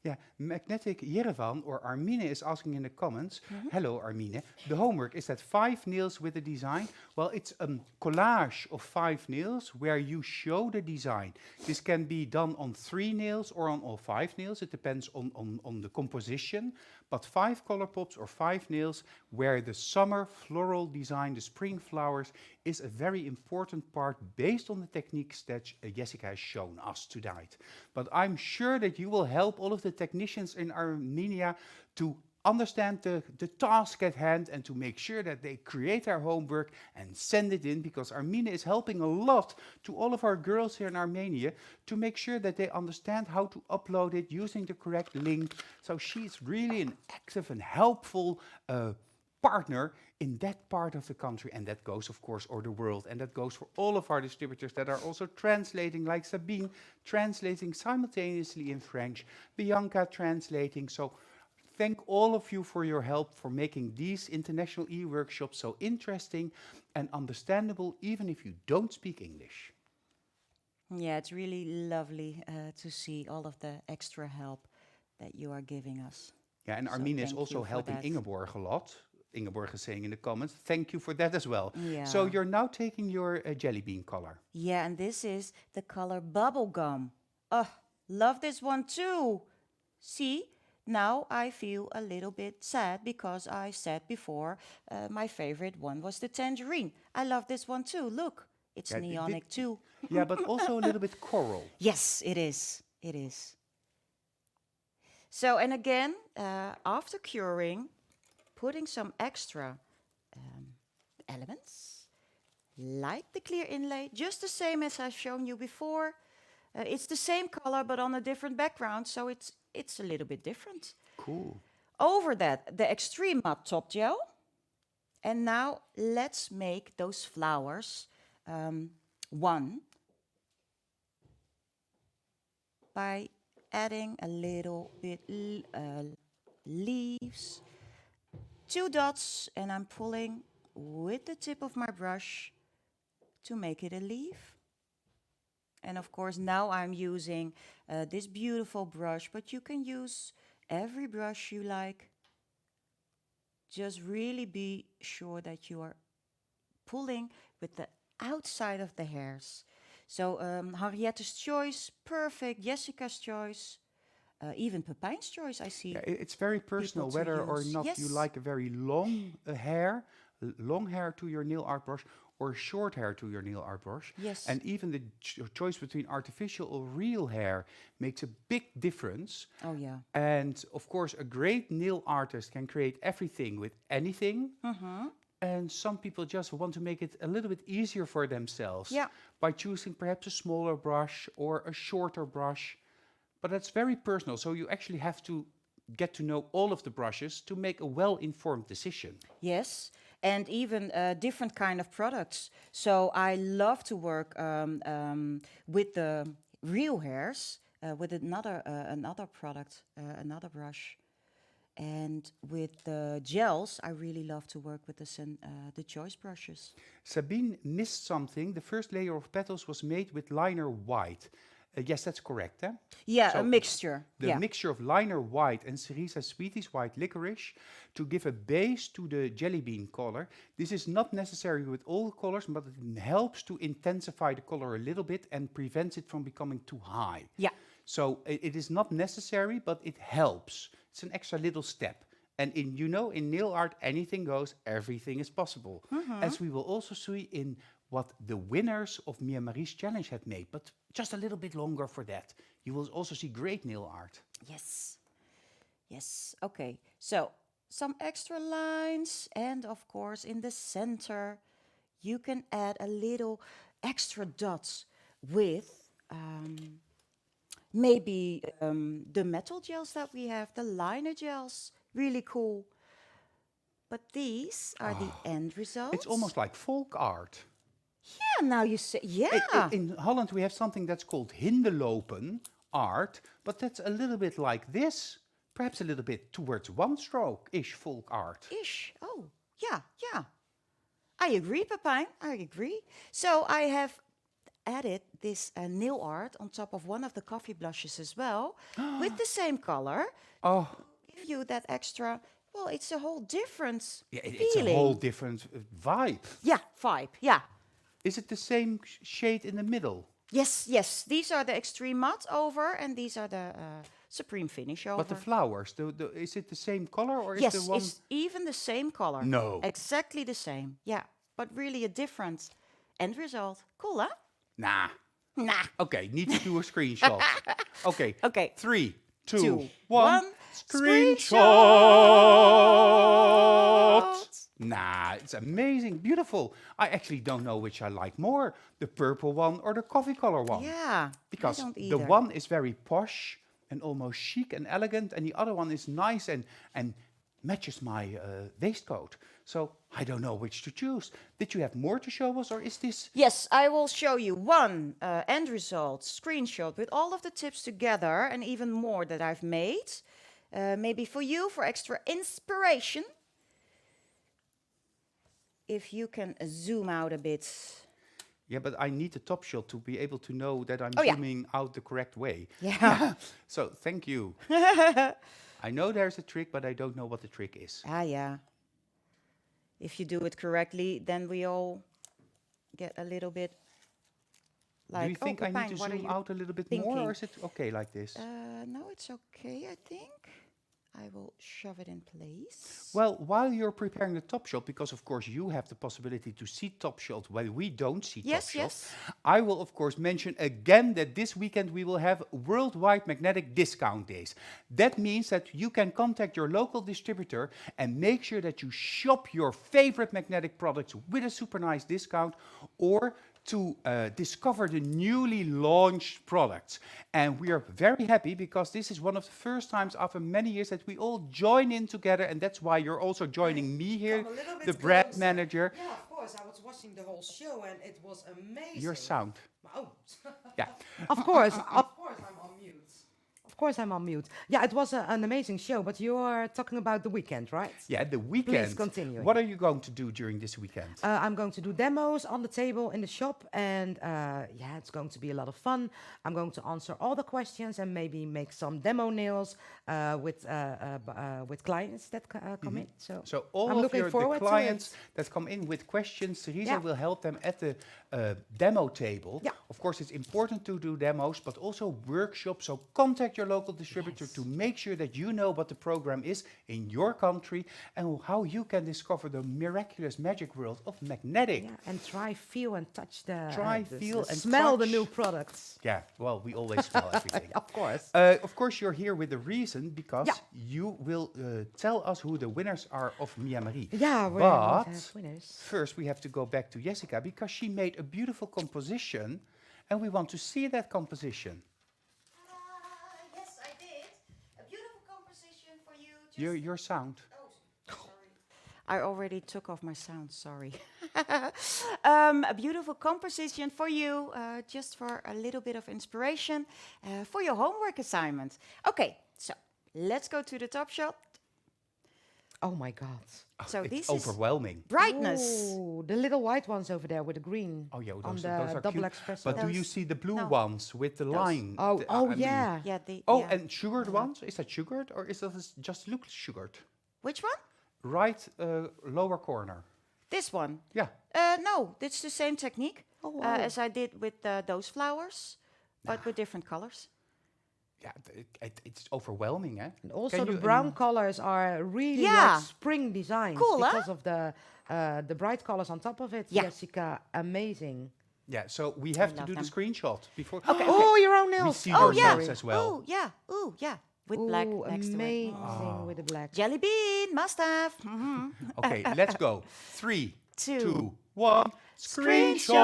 A: Yeah, Magnetic Yerevan or Armine is asking in the comments, hello Armine, the homework is that 5 nails with a design? Well, it's a collage of 5 nails where you show the design. This can be done on 3 nails or on all 5 nails. It depends on the composition. But 5 color pops or 5 nails where the summer floral design, the spring flowers, is a very important part based on the techniques that Jesika has shown us tonight. But I'm sure that you will help all of the technicians in Armenia to understand the task at hand and to make sure that they create their homework and send it in, because Armenia is helping a lot to all of our girls here in Armenia to make sure that they understand how to upload it using the correct link. So she's really an active and helpful partner in that part of the country, and that goes of course or the world, and that goes for all of our distributors that are also translating, like Sabine translating simultaneously in French, Bianca translating. So thank all of you for your help for making these international e-workshops so interesting and understandable, even if you don't speak English.
C: Yeah, it's really lovely to see all of the extra help that you are giving us.
A: Yeah, and Armine is also helping Ingeborg a lot. Ingeborg is saying in the comments, thank you for that as well.
C: Yeah.
A: So you're now taking your jelly bean color.
C: Yeah, and this is the color Bubblegum. Oh, love this one too. See? Now I feel a little bit sad because I said before my favorite one was the tangerine. I love this one too. Look, it's neonic too.
A: Yeah, but also a little bit coral.
C: Yes, it is. It is. So, and again, after curing, putting some extra elements, like the clear inlay, just the same as I've shown you before. It's the same color, but on a different background, so it's a little bit different.
A: Cool.
C: Over that, the extreme matte top gel. And now let's make those flowers one by adding a little bit leaves, 2 dots, and I'm pulling with the tip of my brush to make it a leaf. And of course now I'm using this beautiful brush, but you can use every brush you like. Just really be sure that you are pulling with the outside of the hairs. So Henriette's choice, perfect. Jessica's choice, even Pepijn's choice, I see.
A: Yeah, it's very personal
C: to
A: whether or
C: use.
A: not
C: Yes.
A: you like a very long hair to your nail art brush or short hair to your nail art brush.
C: Yes.
A: And even the choice between artificial or real hair makes a big difference.
C: Oh yeah.
A: And of course, a great nail artist can create everything with anything. And some people just want to make it a little bit easier for themselves
C: Yeah.
A: by choosing perhaps a smaller brush or a shorter brush. But that's very personal. So you actually have to get to know all of the brushes to make a well-informed decision.
C: Yes, and even different kind of products. So I love to work with the real hairs with another product, another brush. And with the gels, I really love to work with the choice brushes.
A: Sabine missed something. The first layer of petals was made with liner white. Yes, that's correct. Eh?
C: Yeah,
A: So
C: a mixture.
A: The
C: Yeah.
A: mixture of liner white and Cerisa Sweeties white licorice to give a base to the jelly bean color. This is not necessary with all colors, but it helps to intensify the color a little bit and prevents it from becoming too high.
C: Yeah.
A: So it is not necessary, but it helps. It's an extra little step. And in nail art, anything goes, everything is possible. As we will also see in what the winners of Mia Marie's challenge had made, but just a little bit longer for that. You will also see great nail art.
C: Yes. Yes. Okay. So some extra lines, and of course in the center, you can add a little extra dots with maybe the metal gels that we have, the liner gels, really cool. But these are the end results.
A: It's almost like folk art.
C: Yeah, now you say, yeah.
A: In Holland, we have something that's called hindelopen art, but that's a little bit like this. Perhaps a little bit towards one-stroke-ish folk art.
C: Ish. Oh, yeah, yeah. I agree, Pepijn. I agree. So I have added this nail art on top of one of the coffee blushes as well, with the same color.
A: Oh,
C: Give you that extra. Well, it's a whole different
A: yeah,
C: feeling.
A: it's a whole different vibe.
C: Yeah, vibe. Yeah.
A: Is it the same shade in the middle?
C: Yes, yes. These are the extreme matte over, and these are the supreme finish over.
A: But the flowers, is it the same color or is
C: yes,
A: the one?
C: it's even the same color.
A: No.
C: Exactly the same. Yeah, but really a different end result. Cool, huh?
A: Nah.
C: Nah.
A: Okay, need to do a screenshot. Okay.
C: Okay.
A: 3, 2,
C: 2,
A: 1.
C: 1.
A: Screenshot! Nah, it's amazing, beautiful. I actually don't know which I like more, the purple one or the coffee color one.
C: Yeah.
A: Because
C: I don't
A: the
C: either.
A: one is very posh and almost chic and elegant, and the other one is nice and matches my waistcoat. So I don't know which to choose. Did you have more to show us, or is this?
C: Yes, I will show you one end result screenshot with all of the tips together and even more that I've made. Maybe for you, for extra inspiration. If you can zoom out a bit.
A: Yeah, but I need the top shot to be able to know that I'm
C: Oh, yeah.
A: zooming out the correct way.
C: Yeah.
A: So thank you. I know there's a trick, but I don't know what the trick is.
C: Ah, yeah. If you do it correctly, then we all get a little bit like,
A: Do you think I need
C: Pepijn,
A: to
C: what are
A: zoom
C: you
A: out a little bit more,
C: thinking?
A: or is it okay like this?
C: No, it's okay, I think. I will shove it in place.
A: Well, while you're preparing the top shot, because of course you have the possibility to see top shot while we don't see
C: Yes,
A: top shot,
C: yes.
A: I will of course mention again that this weekend we will have worldwide magnetic discount days. That means that you can contact your local distributor and make sure that you shop your favorite magnetic products with a super nice discount, or to discover the newly launched products. And we are very happy because this is one of the first times after many years that we all join in together, and that's why you're also joining me here,
B: Come a little bit
A: the brand
B: closer.
A: manager.
B: Yeah, of course. I was watching the whole show and it was amazing.
A: Your sound.
B: Oh.
A: Yeah.
B: Of course, I'm on mute. Of course, I'm on mute. Yeah, it was an amazing show, but you are talking about the weekend, right?
A: Yeah, the weekend.
B: Please continue.
A: What are you going to do during this weekend?
B: I'm going to do demos on the table in the shop, and yeah, it's going to be a lot of fun. I'm going to answer all the questions and maybe make some demo nails with clients that come in.
A: So all
B: I'm
A: of
B: looking
A: the
B: forward to
A: clients
B: it.
A: that come in with questions, Sherisa
B: Yeah.
A: will help them at the demo table.
B: Yeah.
A: Of course, it's important to do demos, but also workshops. So contact your local distributor
B: Yes.
A: to make sure that you know what the program is in your country and how you can discover the miraculous magic world of magnetic.
B: Yeah, and try, feel, and touch the
A: Feel, and
B: smell the
A: touch.
B: new products.
A: Yeah, well, we always smell everything.
B: Of course.
A: Of course, you're here with a reason because
B: Yeah.
A: you will tell us who the winners are of Mia Marie.
B: Yeah, we're going to
A: But
B: have winners.
A: first, we have to go back to Jesika because she made a beautiful composition, and we want to see that composition.
C: Yes, I did. A beautiful composition for you.
A: Your sound.
C: Oh, sorry. I already took off my sound, sorry. A beautiful composition for you, just for a little bit of inspiration for your homework assignment. Okay, so let's go to the top shot.
B: Oh my God.
C: So
A: It's
C: this is
A: overwhelming.
C: brightness.
B: Ooh, the little white ones over there with the green.
A: Oh yeah,
B: on
A: those are
B: the double
A: cute.
B: espresso.
A: But do you
C: Those-
A: see the blue
C: no.
A: ones with the
C: Those.
A: line?
B: Oh,
A: The-
B: oh
A: I mean-
B: yeah.
C: Yeah,
A: Oh,
C: yeah.
A: and sugared ones? Is that sugared or is that just look sugared?
C: Which one?
A: Right lower corner.
C: This one.
A: Yeah.
C: No, it's the same technique
B: Oh, wow.
C: as I did with those flowers, but with different colors.
A: Yeah, it's overwhelming, eh?
B: And also
A: Can
B: the
A: you
B: brown colors are really
C: Yeah.
B: like spring designs
C: Cool, huh?
B: because of the bright colors on top of it.
C: Yeah.
B: Jessica, amazing.
A: Yeah, so we have to
C: love
A: do
C: them.
A: the screenshot before.
B: Oh, your own
A: We
B: nails.
A: see
C: Oh,
A: your
C: yeah.
A: nails as well.
C: Ooh, yeah. With black
B: Ooh,
C: next to it.
B: amazing with the black.
C: Jelly bean, must have. Mhm.
A: Okay, let's go. 3,
C: Two.
A: 2, 1.
C: Screenshot.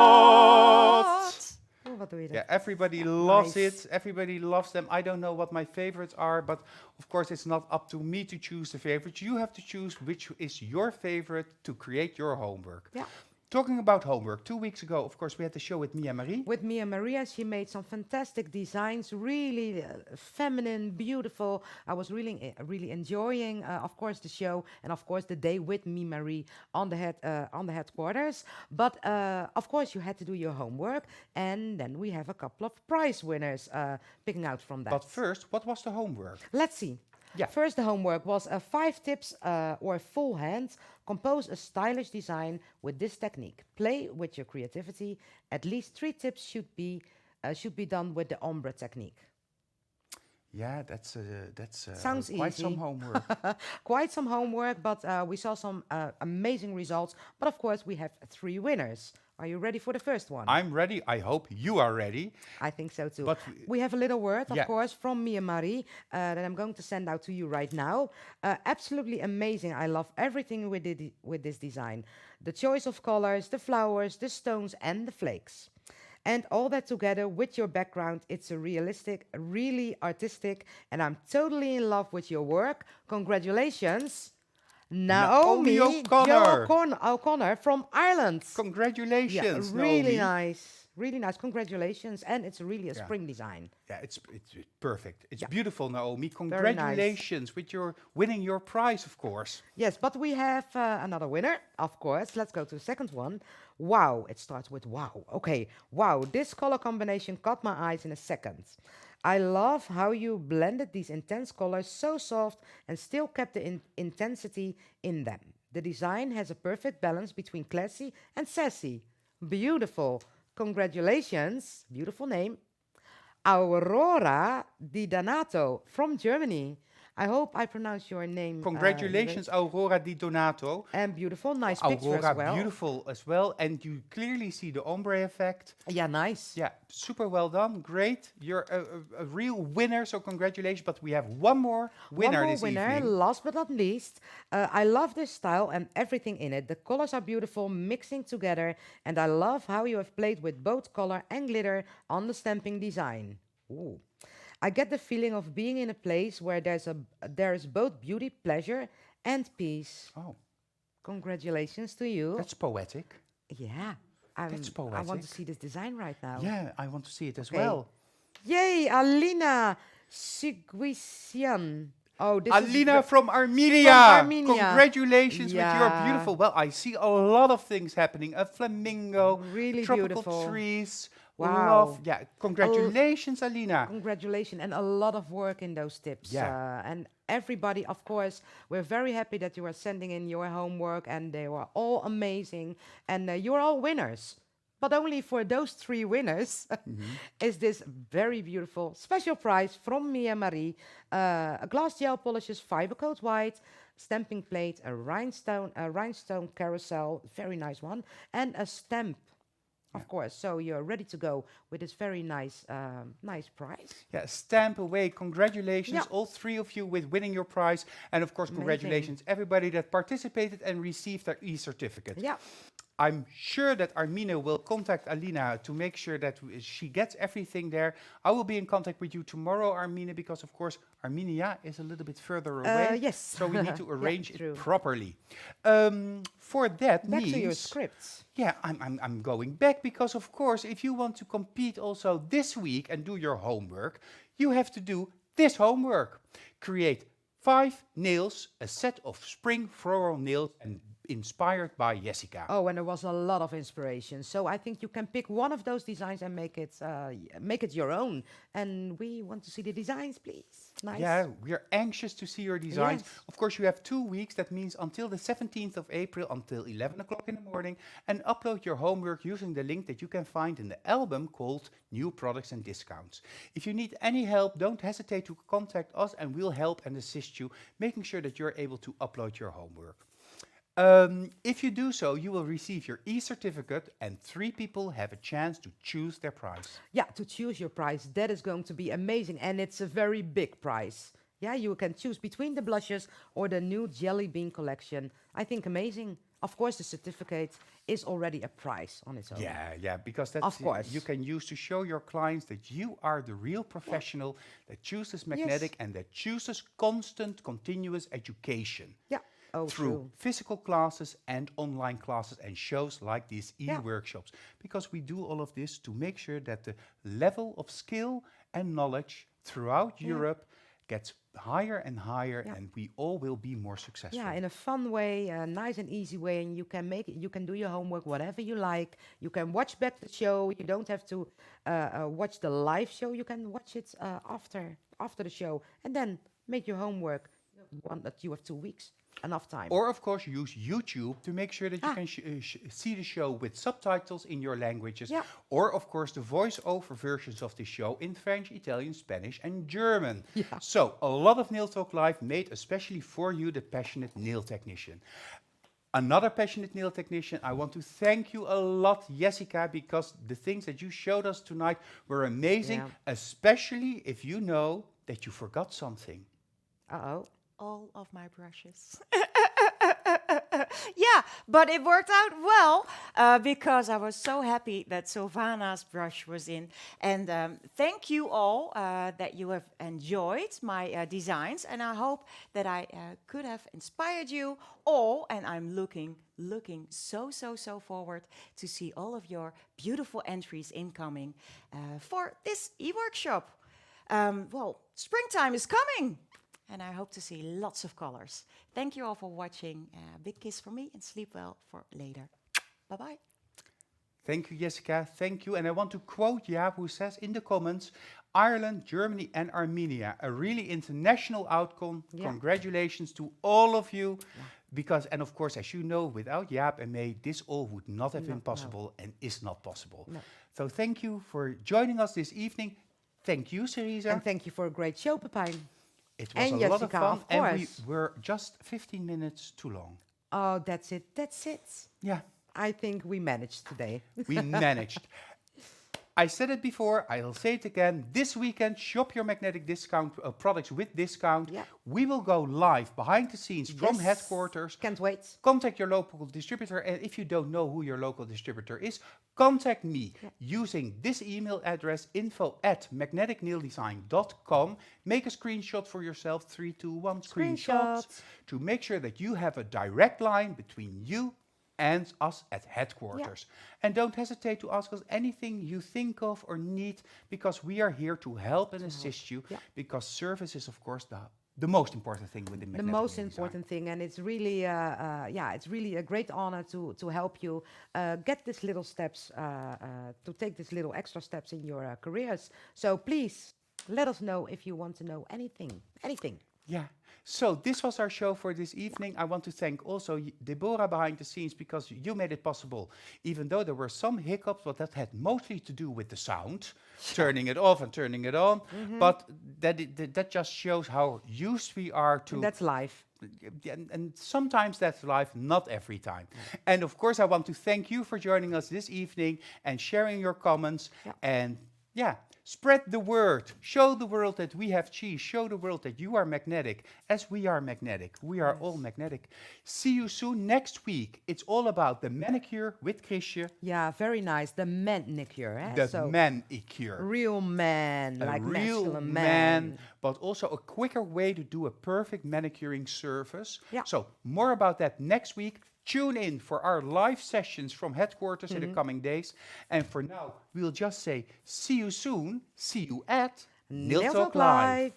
B: Oh, wat doe je
A: Yeah,
B: daar?
A: everybody loves
B: Nice.
A: it. Everybody loves them. I don't know what my favorites are, but of course it's not up to me to choose the favorites. You have to choose which is your favorite to create your homework.
B: Yeah.
A: Talking about homework, 2 weeks ago, of course, we had the show with Mia Marie.
B: With Mia Maria, she made some fantastic designs, really feminine, beautiful. I was really enjoying, of course, the show and of course the day with Mia Marie on the headquarters. But of course, you had to do your homework, and then we have a couple of prize winners picking out from that.
A: But first, what was the homework?
B: Let's see.
A: Yeah.
B: First, the homework was 5 tips or full hand. Compose a stylish design with this technique. Play with your creativity. At least 3 tips should be done with the ombre technique.
A: Yeah, that's
B: Sounds
A: quite some
B: easy.
A: homework.
B: Quite some homework, but we saw some amazing results. But of course, we have 3 winners. Are you ready for the first one?
A: I'm ready. I hope you are ready.
B: I think so too.
A: But
B: We have a little word, of
A: Yeah.
B: course, from Mia Marie that I'm going to send out to you right now. Absolutely amazing. I love everything with this design. The choice of colors, the flowers, the stones, and the flakes. And all that together with your background, it's a realistic, really artistic, and I'm totally in love with your work. Congratulations,
A: Naomi
B: Naomi O'Connor from Ireland.
A: Congratulations,
B: Yeah, really
A: Naomi.
B: nice. Really nice. Congratulations. And it's really a
A: Yeah.
B: spring design.
A: Yeah, it's perfect. It's
B: Yeah.
A: beautiful, Naomi.
B: nice.
A: Congratulations with your winning your prize, of course.
B: Yes, but we have another winner, of course. Let's go to the second one. Wow. It starts with wow. Okay. Wow. This color combination caught my eyes in a second. I love how you blended these intense colors so soft and still kept the intensity in them. The design has a perfect balance between classy and sassy. Beautiful. Congratulations. Beautiful name. Aurora Di Donato from Germany. I hope I pronounce your name.
A: Congratulations, Aurora Di Donato.
B: And beautiful, nice picture
A: Aurora,
B: as well.
A: beautiful as well. And you clearly see the ombre effect.
B: Yeah, nice.
A: Yeah, super well done. Great. You're a real winner, so congratulations. But we have one more winner
B: One more
A: this
B: winner,
A: evening.
B: last but not least. I love this style and everything in it. The colors are beautiful, mixing together, and I love how you have played with both color and glitter on the stamping design. Ooh. I get the feeling of being in a place where there is both beauty, pleasure, and peace.
A: Oh,
B: Congratulations to you.
A: that's poetic.
B: Yeah.
A: That's
B: I want to
A: poetic.
B: see this design right now.
A: Yeah, I want to see it as
B: Okay.
A: well.
B: Yay, Alina Sigwisian. Oh, this
A: Alina
B: is
A: from Armenia.
B: From Armenia.
A: Congratulations with your
B: Yeah.
A: beautiful. Well, I see a lot of things happening. A flamingo,
B: Really
A: tropical
B: beautiful.
A: trees.
B: Wow.
A: Love. Yeah, congratulations, Alina.
B: Congratulations, and a lot of work in those tips.
A: Yeah.
B: And everybody, of course, we're very happy that you are sending in your homework, and they were all amazing. And you're all winners. But only for those 3 winners is this very beautiful special prize from me and Marie. A glass gel polishes, fiber coat white, stamping plate, a rhinestone carousel, very nice one, and a stamp. Of course, so you're ready to go with this very nice prize.
A: Yeah, stamp away. Congratulations,
B: Yeah.
A: all 3 of you, with winning your prize. And of course,
B: Amazing.
A: congratulations, everybody that participated and received their e-certificate.
B: Yeah.
A: I'm sure that Armina will contact Alina to make sure that she gets everything there. I will be in contact with you tomorrow, Armina, because of course Armenia is a little bit further away.
B: Yes.
A: So we need to
B: Yeah,
A: arrange
B: true.
A: it properly. For that
B: Back
A: means,
B: to your scripts.
A: yeah, I'm going back because of course if you want to compete also this week and do your homework, you have to do this homework. Create 5 nails, a set of spring floral nails and inspired by Jesika.
B: Oh, and there was a lot of inspiration. So I think you can pick one of those designs and make it your own. And we want to see the designs, please. Nice.
A: Yeah, we are anxious to see your designs.
B: Yes.
A: Of course, you have 2 weeks. That means until the 17th of April, until 11 o'clock in the morning, and upload your homework using the link that you can find in the album called New Products and Discounts. If you need any help, don't hesitate to contact us and we'll help and assist you, making sure that you're able to upload your homework. If you do so, you will receive your e-certificate and 3 people have a chance to choose their prize.
B: Yeah, to choose your prize. That is going to be amazing. And it's a very big prize. Yeah, you can choose between the blushes or the new Jelly Bean collection. I think amazing. Of course, the certificate is already a prize on its own.
A: Yeah, because that's
B: Of course.
A: you can use to show your clients that you are the real professional that chooses magnetic and that chooses constant, continuous education.
B: Yeah. Oh,
A: Through
B: true.
A: physical classes and online classes and shows like these e-workshops. Because we do all of this to make sure that the level of skill and knowledge throughout Europe gets higher and higher and we all will be more successful.
B: Yeah, in a fun way, a nice and easy way, and you can make it. You can do your homework whatever you like. You can watch back the show. You don't have to watch the live show. You can watch it after the show, and then make your homework. You have 2 weeks, enough time.
A: Or, of course, use YouTube to make sure that you can see the show with subtitles in your languages.
B: Yeah.
A: Or, of course, the voice-over versions of the show in French, Italian, Spanish, and German.
B: Yeah.
A: So, a lot of Nail Talk Live made especially for you, the passionate nail technician. Another passionate nail technician, I want to thank you a lot, Jesika, because the things that you showed us tonight were amazing, especially if you know that you forgot something.
B: Uh-oh.
C: All of my brushes. Yeah, but it worked out well because I was so happy that Sylvana's brush was in. And thank you all that you have enjoyed my designs. And I hope that I could have inspired you all. And I'm looking so forward to see all of your beautiful entries incoming for this e-workshop. Well, springtime is coming. And I hope to see lots of colors. Thank you all for watching. Big kiss for me and sleep well for later. Bye-bye.
A: Thank you, Jesika. Thank you. And I want to quote Jaap, who says in the comments, Ireland, Germany, and Armenia, a really international outcome.
B: Yeah.
A: Congratulations to all of you. Because, and of course, as you know, without Jaap and May, this all would not have been possible and is not possible.
B: No.
A: So thank you for joining us this evening. Thank you, Serisa.
B: And thank you for a great show, Pepijn.
A: It was
B: And
A: a lot of
B: Jesika,
A: fun,
B: of
A: and we
B: course.
A: were just 15 minutes too long.
B: Oh, that's it. That's it.
A: Yeah,
B: I think we managed today.
A: we managed. I said it before, I'll say it again. This weekend, shop your magnetic discount products with discount.
B: Yeah.
A: We will go live behind the scenes from
B: Yes.
A: headquarters.
B: Can't wait.
A: Contact your local distributor, and if you don't know who your local distributor is, contact me using this email address, info@magneticnaildesign.com. Make a screenshot for yourself, 3, 2, 1 screenshots, to make sure that you have a direct line between you and us at headquarters. And don't hesitate to ask us anything you think of or need, because we are here to help and assist you, because service is, of course, the most important thing within
B: The
A: magnetic
B: most
A: nail design.
B: important thing, and it's really, it's really a great honor to help you get these little steps, to take these little extra steps in your careers. So please let us know if you want to know anything.
A: Yeah. So this was our show for this evening. I want to thank also Deborah behind the scenes, because you made it possible, even though there were some hiccups, but that had mostly to do with the sound, turning it off and turning it on. But that just shows how used we are to...
B: And that's life.
A: And sometimes that's life, not every time. And of course, I want to thank you for joining us this evening and sharing your comments. And spread the word. Show the world that we have cheese. Show the world that you are magnetic, as we are magnetic. We are all magnetic. See you soon next week. It's all about the manicure with Chrisje.
B: Yeah, very nice. The manicure. Eh?
A: The manicure.
B: Real man,
A: A
B: like
A: real
B: masculine
A: man, but also a quicker way to do a perfect manicuring service.
B: Yeah.
A: So more about that next week. Tune in for our live sessions from headquarters in the coming days. And for now, we'll just say, see you soon. See you at
B: Nail
A: Nail
B: Talk
A: Talk Live.
B: Live.